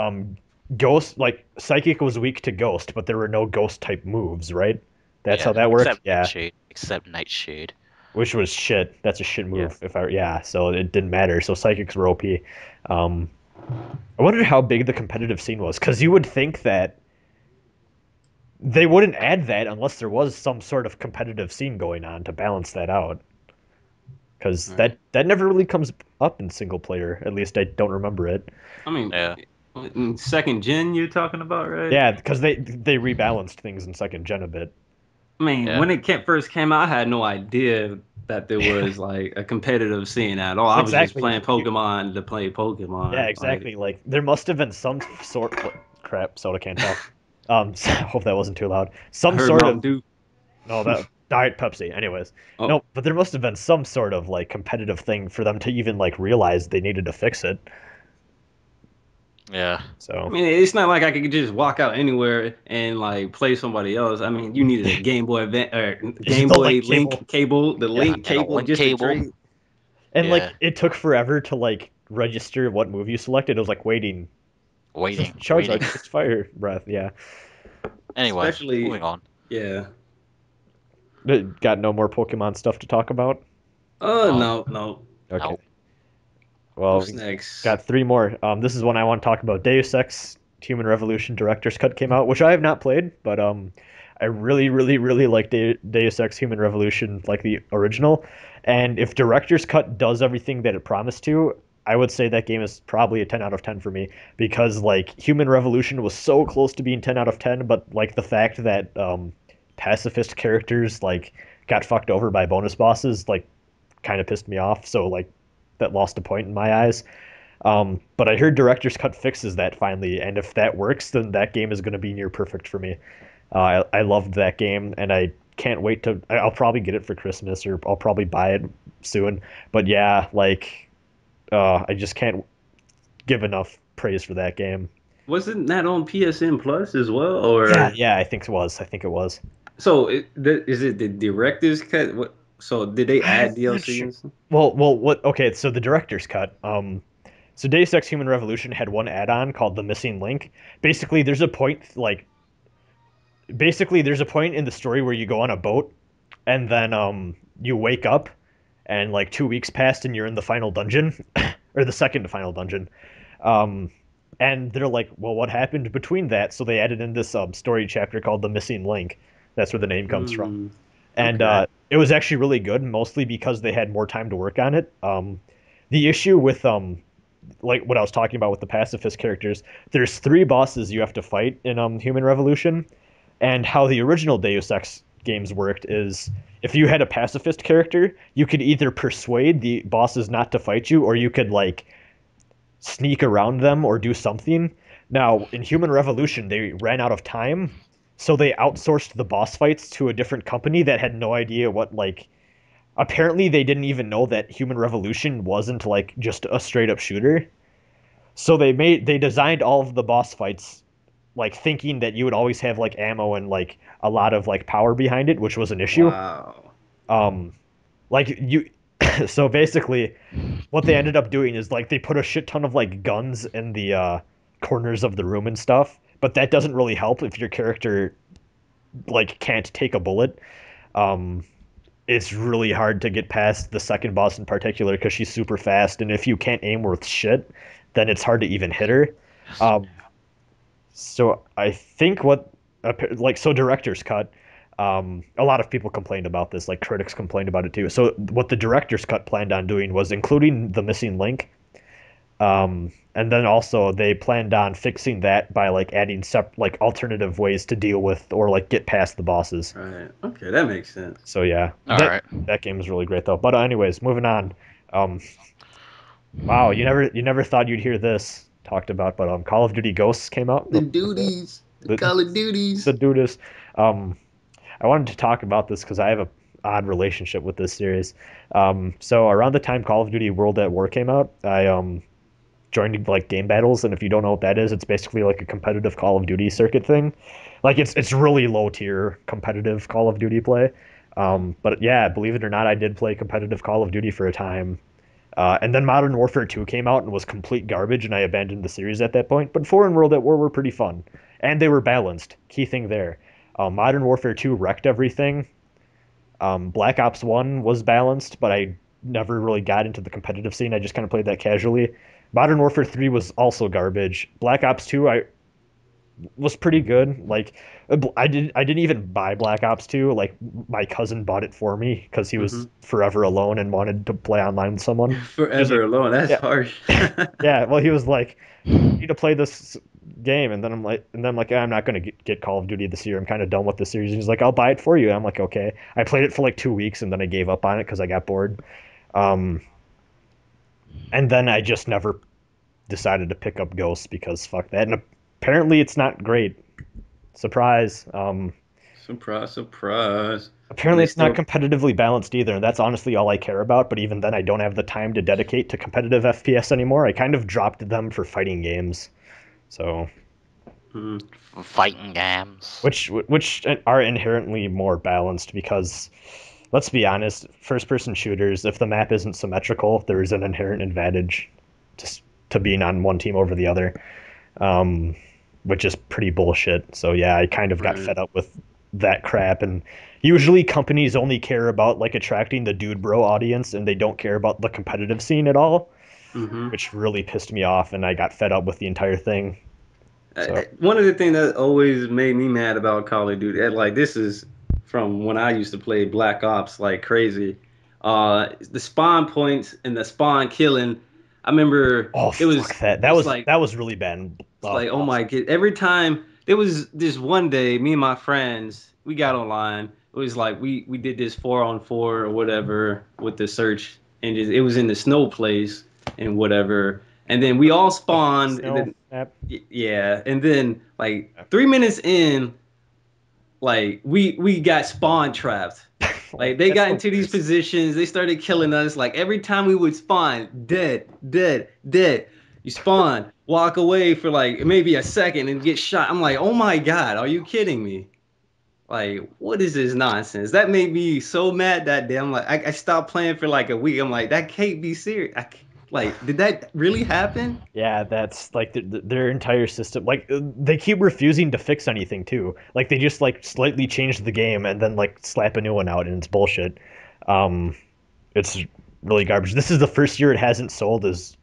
Ghost like Psychic was weak to Ghost, but there were no Ghost type moves, right? That's Yeah, how that worked? except Yeah. Nightshade. Except Nightshade. Which was shit. That's a shit Yeah. move. So it didn't matter. So Psychics were OP. I wondered how big the competitive scene was, because you would think that they wouldn't add that unless there was some sort of competitive scene going on to balance that out. Because Right. that never really comes up in single player. At least I don't remember it. I mean, Yeah. in second gen you're talking about, right? Yeah, because they rebalanced things in second gen a bit. I mean, Yeah. when it first came out, I had no idea that there was like a competitive scene at all. I was just Exactly. playing Pokemon to play Pokemon. Yeah, exactly. Like there must have been some sort. Crap, soda can't talk. So, I hope that wasn't too loud. I Some heard sort Mountain of Dew. no, that Diet Pepsi. Anyways, Oh. no, but there must have been some sort of like competitive thing for them to even like realize they needed to fix it. Yeah. I So mean, it's not like I could just walk out anywhere and like play somebody else. I mean, you needed a Game Boy Advance or Game The Boy link link cable, the link And a cable link just cable. to trade. and Yeah. like it took forever to like register what move you selected. It was like waiting. Waiting. Charge Waiting. it's fire breath. Yeah. Anyway, Especially- moving on. Yeah. Got no more Pokemon stuff to talk about. No. Okay. No. Well, What's next? got three more. This is one I want to talk about. Deus Ex Human Revolution Director's Cut came out, which I have not played, but I really, really, really like Deus Ex Human Revolution, like the original. And if Director's Cut does everything that it promised to, I would say that game is probably a 10 out of 10 for me, because like Human Revolution was so close to being 10 out of 10, but like the fact that pacifist characters like got fucked over by bonus bosses like kind of pissed me off. So like that lost a point in my eyes. But I heard Director's Cut fixes that finally, and if that works, then that game is going to be near perfect for me. I loved that game, and I can't wait to. I'll probably get it for Christmas, or I'll probably buy it soon. But yeah, like, I just can't give enough praise for that game. Wasn't that on PSN Plus as well? Or Yeah, I think it was. so is it the director's cut? What? So did they add I'm not DLC? sure. And stuff? Well, what? Okay, so the Director's Cut. So Deus Ex Human Revolution had one add-on called the Missing Link. Basically, there's a point in the story where you go on a boat, and then you wake up, and like 2 weeks passed, and you're in the final dungeon, or the second to final dungeon. And they're like, well, what happened between that? So they added in this story chapter called the Missing Link. That's where the name comes from. And okay. it was actually really good, mostly because they had more time to work on it. The issue with like what I was talking about with the pacifist characters, there's 3 bosses you have to fight in Human Revolution, and how the original Deus Ex games worked is if you had a pacifist character, you could either persuade the bosses not to fight you, or you could like sneak around them or do something. Now in Human Revolution, they ran out of time, so they outsourced the boss fights to a different company that had no idea what like. Apparently, they didn't even know that Human Revolution wasn't like just a straight up shooter. So they designed all of the boss fights like thinking that you would always have like ammo and like a lot of like power behind it, which was an issue. Wow. Um, like you, so basically, what they ended up doing is like they put a shit ton of like guns in the corners of the room and stuff, but that doesn't really help if your character like can't take a bullet. Um, it's really hard to get past the second boss in particular because she's super fast, and if you can't aim worth shit, then it's hard to even hit her. Um, so I think so director's cut. A lot of people complained about this, like critics complained about it too. So what the director's cut planned on doing was including the missing link, and then also they planned on fixing that by like adding like alternative ways to deal with or like get past the bosses. Right. Okay, that makes sense. So yeah, All right. that game is really great though. But anyways, moving on. Wow, you never thought you'd hear this talked about, but Call of Duty Ghosts came out. The duties. The Call of Duties. The duties. I wanted to talk about this because I have a odd relationship with this series. So around the time Call of Duty World at War came out, I joined like game battles, and if you don't know what that is, it's basically like a competitive Call of Duty circuit thing. Like it's really low tier competitive Call of Duty play. But yeah, believe it or not, I did play competitive Call of Duty for a time. And then Modern Warfare 2 came out and was complete garbage, and I abandoned the series at that point. But 4 and World at War were pretty fun, and they were balanced. Key thing there. Modern Warfare 2 wrecked everything. Black Ops 1 was balanced, but I never really got into the competitive scene. I just kind of played that casually. Modern Warfare 3 was also garbage. Black Ops 2 was pretty good. Like I didn't even buy Black Ops 2. Like my cousin bought it for me because he was forever alone and wanted to play online with someone. Forever alone. That's yeah. harsh. Yeah, well, he was like, "You need to play this game," and then I'm like, I'm not gonna get Call of Duty this year. I'm kind of done with the series. And he's like, "I'll buy it for you." And I'm like, "Okay." I played it for like 2 weeks and then I gave up on it because I got bored. And then I just never decided to pick up Ghosts because fuck that. And apparently it's not great. Surprise. Surprise, surprise. Apparently it's not competitively balanced either, and that's honestly all I care about, but even then I don't have the time to dedicate to competitive FPS anymore. I kind of dropped them for fighting games. So Fighting games. Which are inherently more balanced because let's be honest, first person shooters, if the map isn't symmetrical, there is an inherent advantage just to being on one team over the other. Which is pretty bullshit. So yeah, I kind of got fed up with that crap, and usually companies only care about like attracting the dude bro audience and they don't care about the competitive scene at all, which really pissed me off, and I got fed up with the entire thing. So. One of the things that always made me mad about Call of Duty, like this is from when I used to play Black Ops like crazy, the spawn points and the spawn killing. I remember it was that was really bad. Like, oh my god, every time there was this one day, me and my friends, we got online. It was like we did this 4-on-4 or whatever with the search engine. It was in the snow place and whatever. And then we all spawned. And then, yeah. And then like 3 minutes in, like we got spawn trapped. Like they got into these positions, they started killing us. Like every time we would spawn, dead. You spawn, walk away for like maybe a second and get shot. I'm like, oh my god, are you kidding me? Like, what is this nonsense? That made me so mad that day. I'm like, I stopped playing for like a week. I'm like, that can't be serious. Like, did that really happen? Yeah, that's like their entire system. Like, they keep refusing to fix anything too. Like, they just like slightly change the game and then like slap a new one out, and it's bullshit. It's really garbage. This is the first year it hasn't sold as,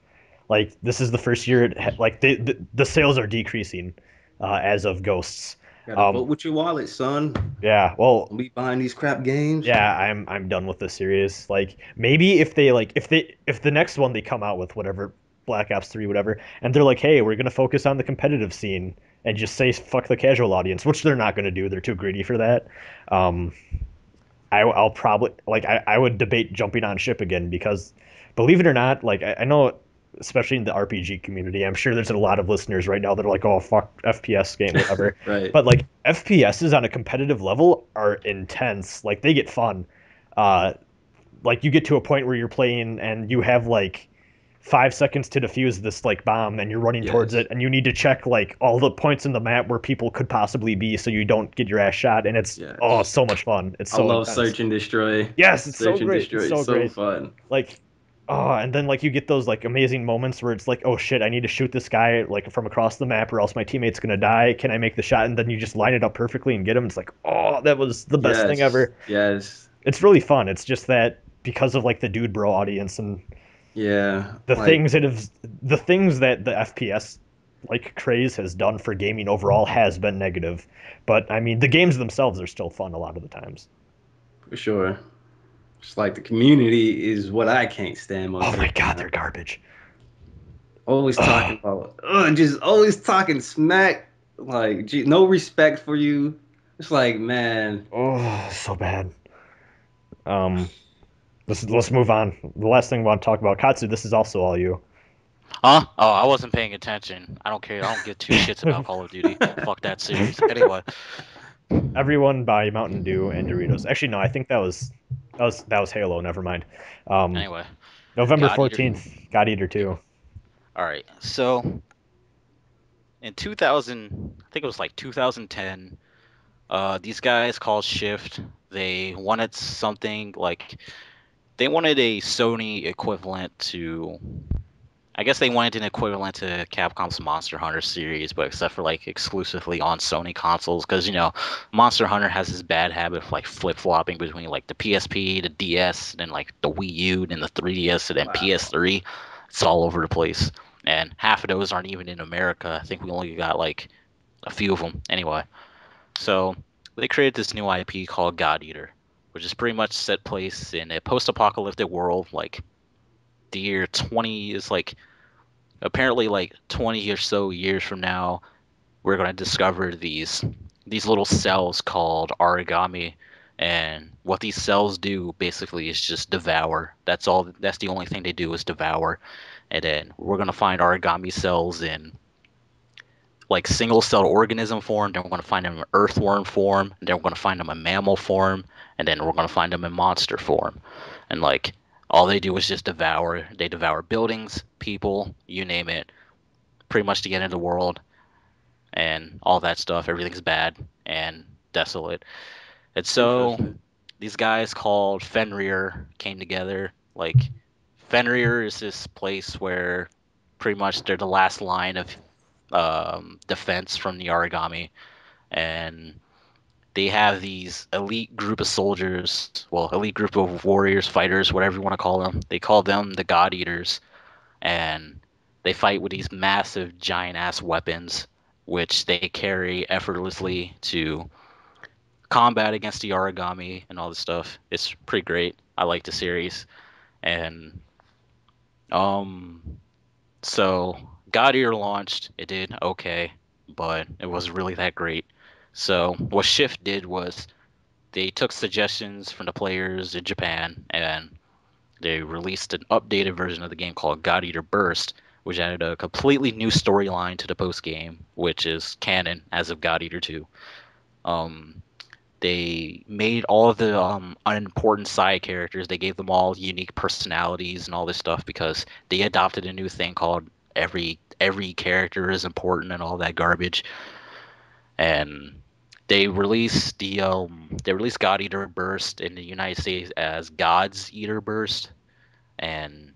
like, this is the first year the sales are decreasing as of Ghosts. Gotta vote with your wallet, son. Yeah, well, don't be buying these crap games. Yeah, I'm done with the series. Like maybe if the next one they come out with whatever Black Ops 3 whatever, and they're like, hey, we're gonna focus on the competitive scene and just say fuck the casual audience, which they're not gonna do. They're too greedy for that. I'll probably I would debate jumping on ship again because, believe it or not, like I know. Especially in the RPG community, I'm sure there's a lot of listeners right now that are like, oh, fuck FPS game, whatever. Right. But like FPSs on a competitive level are intense. Like they get fun. Like you get to a point where you're playing and you have like 5 seconds to defuse this like bomb, and you're running towards Yes. it, and you need to check like all the points in the map where people could possibly be, so you don't get your ass shot. And it's Yes. so much fun. It's I so love intense. Search and Destroy. Yes, it's so Search and great. Destroy It's is so so great. fun. Like, and then like you get those like amazing moments where it's like, oh shit, I need to shoot this guy like from across the map, or else my teammate's gonna die. Can I make the shot? And then you just line it up perfectly and get him. It's like, oh, that was the best thing ever. Yes. It's really fun. It's just that because of like the dude bro audience and Yeah. the like, things that the FPS like craze has done for gaming overall has been negative. But I mean, the games themselves are still fun a lot of the times. For sure. It's like the community is what I can't stand most Oh of the my god, time. they're garbage. Always talking about, just always talking smack. Like, no respect for you. It's like, man. Oh, so bad. Um, let's move on. The last thing we want to talk about, Katsu. This is also all you. Huh? Oh, I wasn't paying attention. I don't care. I don't give two shits about Call of Duty. Fuck that series. Anyway, Everyone buy Mountain Dew and Doritos. Actually, no, I think that was Halo. Never mind. anyway, November God Eater. 14th, God Eater 2. All right. So in 2000, I think it was like 2010. These guys called Shift. They wanted something like they wanted a Sony equivalent to. I guess they wanted an equivalent to Capcom's Monster Hunter series, but except for like exclusively on Sony consoles, because Monster Hunter has this bad habit of like flip flopping between like the PSP, the DS, and then like the Wii U, and the 3DS, and then Wow. PS3. It's all over the place, and half of those aren't even in America. I think we only got like a few of them anyway. So they created this new IP called God Eater, which is pretty much set place in a post-apocalyptic world. Like the year 20 is like apparently like 20 or so years from now, we're going to discover these little cells called origami, and what these cells do basically is just devour. That's all. That's the only thing they do is devour. And then we're going to find origami cells in like single celled organism form, then we're going to find them in earthworm form, and then we're going to find them in mammal form, and then we're going to find them in monster form. And like all they do is just devour. They devour buildings, people, you name it, pretty much to get into the world and all that stuff. Everything's bad and desolate. And so Interesting. these guys called Fenrir came together. Like Fenrir is this place where pretty much they're the last line of defense from the origami, and they have these elite group of soldiers, well, elite group of warriors, fighters, whatever you want to call them. They call them the God Eaters, and they fight with these massive giant ass weapons, which they carry effortlessly to combat against the origami and all this stuff. It's pretty great. I like the series, and um, so God Eater launched. It did okay, but it wasn't really that great. So what Shift did was they took suggestions from the players in Japan and they released an updated version of the game called God Eater Burst, which added a completely new storyline to the post game, which is canon as of God Eater 2. Um, they made all of the unimportant side characters. They gave them all unique personalities and all this stuff because they adopted a new thing called every character is important and all that garbage. And they released God Eater Burst in the United States as God's Eater Burst, and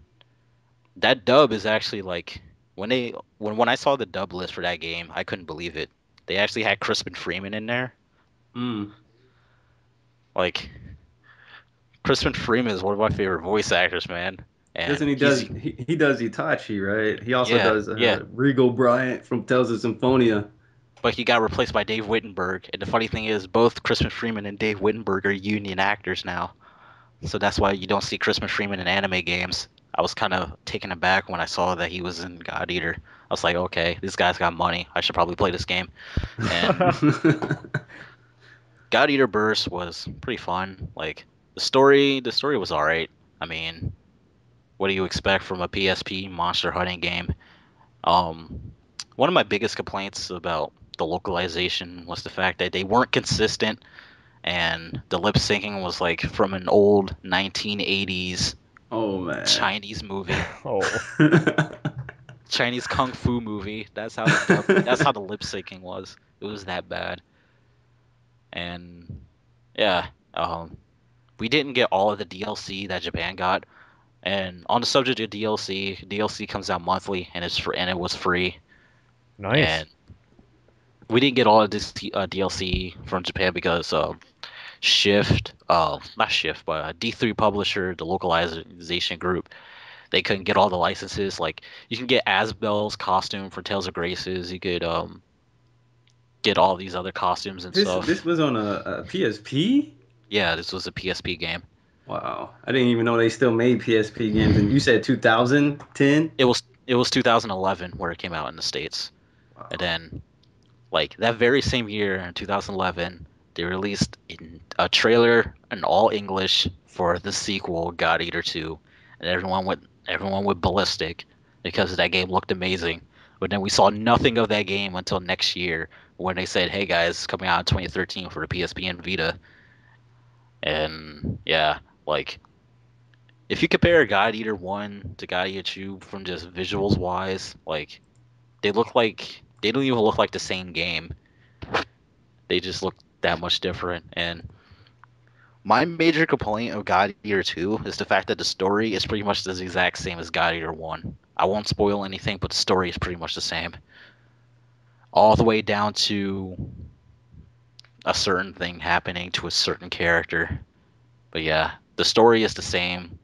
that dub is actually like when I saw the dub list for that game, I couldn't believe it. They actually had Crispin Freeman in there. Mm. Like Crispin Freeman is one of my favorite voice actors, man. Doesn't And he does he does Itachi, right? He also yeah, does yeah. Regal Bryant from Tales of Symphonia. But he got replaced by Dave Wittenberg. And the funny thing is, both Crispin Freeman and Dave Wittenberg are union actors now. So that's why you don't see Crispin Freeman in anime games. I was kind of taken aback when I saw that he was in God Eater. I was like, okay, this guy's got money. I should probably play this game. And God Eater Burst was pretty fun. Like the story was alright. I mean, what do you expect from a PSP monster hunting game? Um, One of my biggest complaints about the localization was the fact that they weren't consistent, and the lip syncing was like from an old 1980s Oh man. Chinese movie, Oh, Chinese kung fu movie. That's how that's how the lip syncing was. It was that bad. And yeah, we didn't get all of the DLC that Japan got. And on the subject of DLC comes out monthly, and it was free. nice. And we didn't get all of this DLC from Japan because Shift, not Shift, but D3 Publisher, the localization group, they couldn't get all the licenses. Like you can get Asbel's costume for Tales of Graces. You could get all these other costumes and this stuff. this was on a PSP. Yeah, this was a PSP game. Wow, I didn't even know they still made PSP games. And you said 2010. It was 2011 where it came out in the States, Wow. and then like that very same year in 2011, they released a trailer in all English for the sequel, God Eater 2, and everyone went ballistic because that game looked amazing. But then we saw nothing of that game until next year when they said, "Hey guys, it's coming out in 2013 for the PSP and Vita." And yeah, like if you compare God Eater 1 to God Eater 2 from just visuals wise, like they don't even look like the same game. They just look that much different. And my major complaint of God Eater 2 is the fact that the story is pretty much the exact same as God Eater 1. I won't spoil anything, but the story is pretty much the same. All the way down to a certain thing happening to a certain character. But yeah, the story is the same.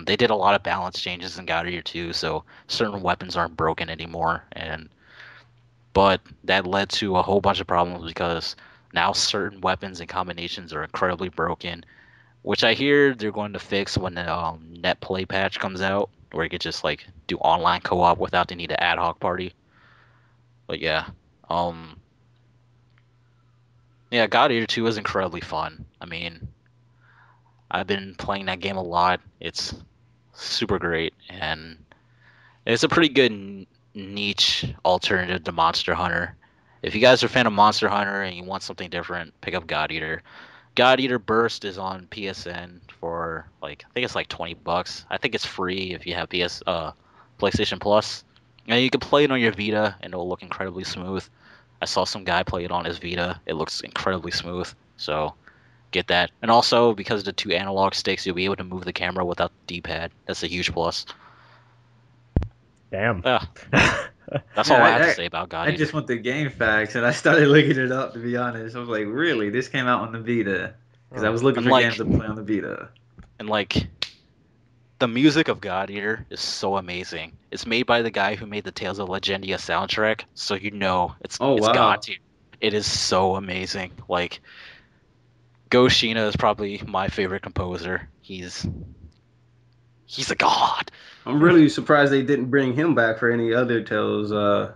They did a lot of balance changes in God Eater 2, so certain weapons aren't broken anymore, but that led to a whole bunch of problems because now certain weapons and combinations are incredibly broken, which I hear they're going to fix when the net play patch comes out, where you could just like do online co-op without the need of ad hoc party. But yeah, um, yeah, God Eater 2 is incredibly fun. I mean, I've been playing that game a lot. It's super great, and it's a pretty good niche alternative to Monster Hunter. If you guys are a fan of Monster Hunter and you want something different, pick up God Eater. God Eater Burst is on PSN for like I think it's like $20. I think it's free if you have PlayStation Plus. And you can play it on your Vita and it'll look incredibly smooth. I saw some guy play it on his Vita. It looks incredibly smooth. So get that. And also because of the two analog sticks, you'll be able to move the camera without the D-pad. That's a huge plus. Damn. Yeah, that's Yeah, all I have to say about God I Eater. just went to Game Facts and I started looking it up. To be honest, I was like, really, this came out on the Vita because I was looking And for like games to play on the Vita. and like the music of God Eater is so amazing. It's made by the guy who made the Tales of Legendia soundtrack, so you know Oh it's wow, God tier. It is so amazing. Like Go Shina is probably my favorite composer. He's a god. I'm really surprised they didn't bring him back for any other Tales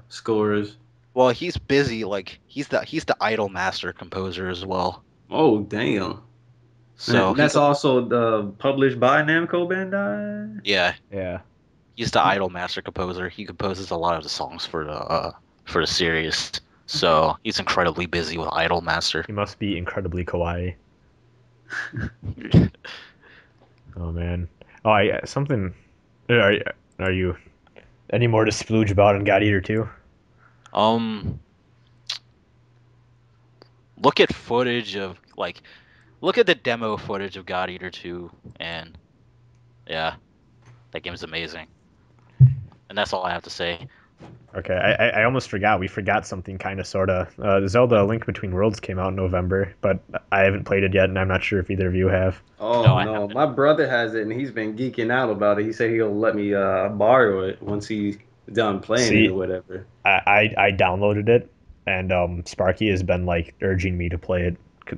scores. Well, he's busy. Like he's the Idol Master composer as well. Oh damn, So and that's also published by Namco Bandai. yeah, Yeah. he's the Idol Master composer. He composes a lot of the songs for the series. So he's incredibly busy with Idol Master. He must be incredibly kawaii. Oh man. Oh, something. Are are you any more to splooge about on God Eater 2? Um, look at footage of look at the demo footage of God Eater 2, and yeah, that game is amazing. And that's all I have to say. Okay, I almost forgot. We forgot something kind of sorta. Zelda: A Link Between Worlds came out in November, but I haven't played it yet, and I'm not sure if either of you have. Oh No, I no, haven't. my brother has it and he's been geeking out about it. He said he'll let me borrow it once he's done playing it or See, whatever. I downloaded it, and Sparky has been like urging me to play it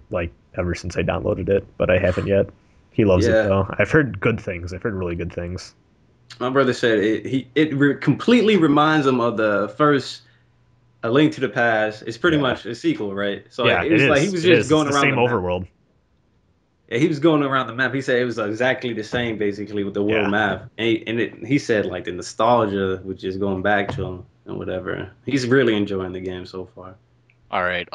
like ever since I downloaded it, but I haven't yet. He loves it Yeah, though. I've heard good things. I've heard really good things. my brother said completely reminds him of the first A Link to the Past. It's pretty Yeah, much a sequel, right? So yeah, it it was like he is. was It just is. It's going the around same the map. overworld. Yeah, he was going around the map. He said it was exactly the same, basically, with the world Yeah. map. He said like the nostalgia, which is going back to him and whatever. He's really enjoying the game so far. All right.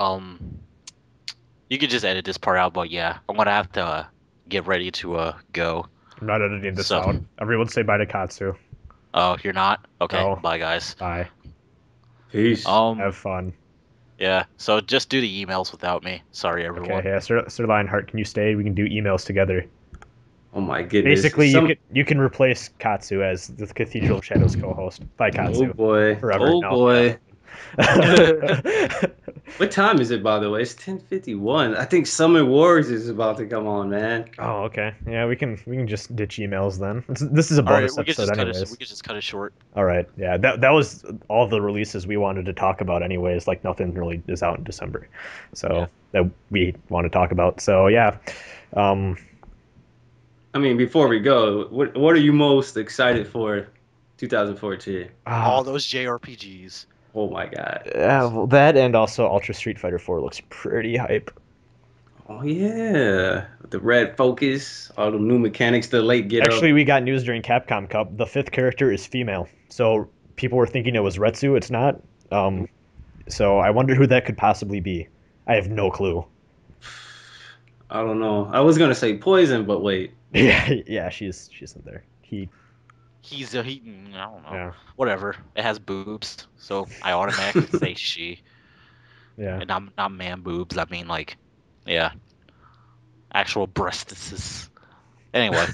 You could just edit this part out, but yeah, I'm gonna have to get ready to go. I'm not editing this So- out. Everyone say bye to Katsu. Oh, you're not? Okay, No. bye guys. Bye. Peace. Have fun. Yeah. So just do the emails without me. Sorry, everyone. Okay, yeah, Sir Lionheart, can you stay? We can do emails together. Oh my goodness. Basically, you can replace Katsu as the Cathedral of Shadows co-host. Bye, Katsu. Oh boy. Forever. Oh No. boy. What time is it, by the way? It's 10:51. I think Summer Wars is about to come on, man. Oh, okay. Yeah, we can just ditch emails then. This is a All right, bonus we could episode, just cut anyways. it. We could just cut it short. All right. Yeah, that was all the releases we wanted to talk about, anyways. Like nothing really is out in December, so Yeah. that we want to talk about. So yeah. I mean, before we go, what are you most excited for 2014? All those JRPGs. Oh my god. Yeah, well, that and also Ultra Street Fighter 4 looks pretty hype. Oh yeah. The red focus, all the new mechanics, the late get Actually, up. we got news during Capcom Cup. The fifth character is female, so people were thinking it was Retsu. It's not. So I wonder who that could possibly be. I have no clue. I don't know. I was gonna say poison, but wait. Yeah, she's in there. He's a he. I don't know. Yeah, Whatever. It has boobs, so I automatically say she. yeah. And I'm not man boobs. I mean like, yeah, actual breastises. Anyway,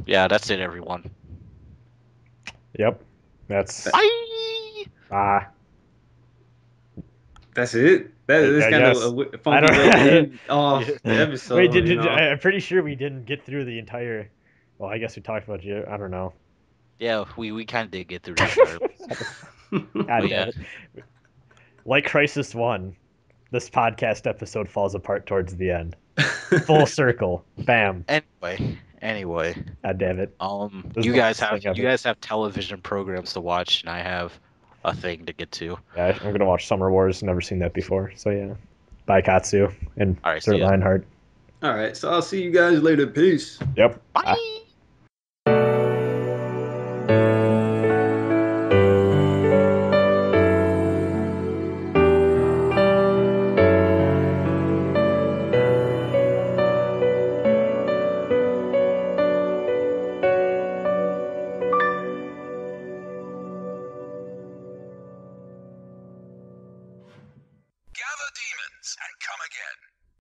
yeah, that's it, everyone. Yep. That's Bye. That's it. That's I kind guess. of a I funky don't- way to end off the episode. Wait, you know? I'm pretty sure we didn't get through the entire. Well, I guess we talked about you. I don't know. Yeah, we kind of did get through this. God But damn yeah. it. Like Crisis 1, this podcast episode falls apart towards the end. Full circle. Bam. Anyway, God damn it. This is you the guys best have thing ever. you guys have television programs to watch, and I have a thing to get to. Yeah, I'm gonna watch Summer Wars. Never seen that before. So yeah. Bye, Katsu and All right, Sir see ya. Lionheart. All right, so I'll see you guys later. Peace. Yep. Bye.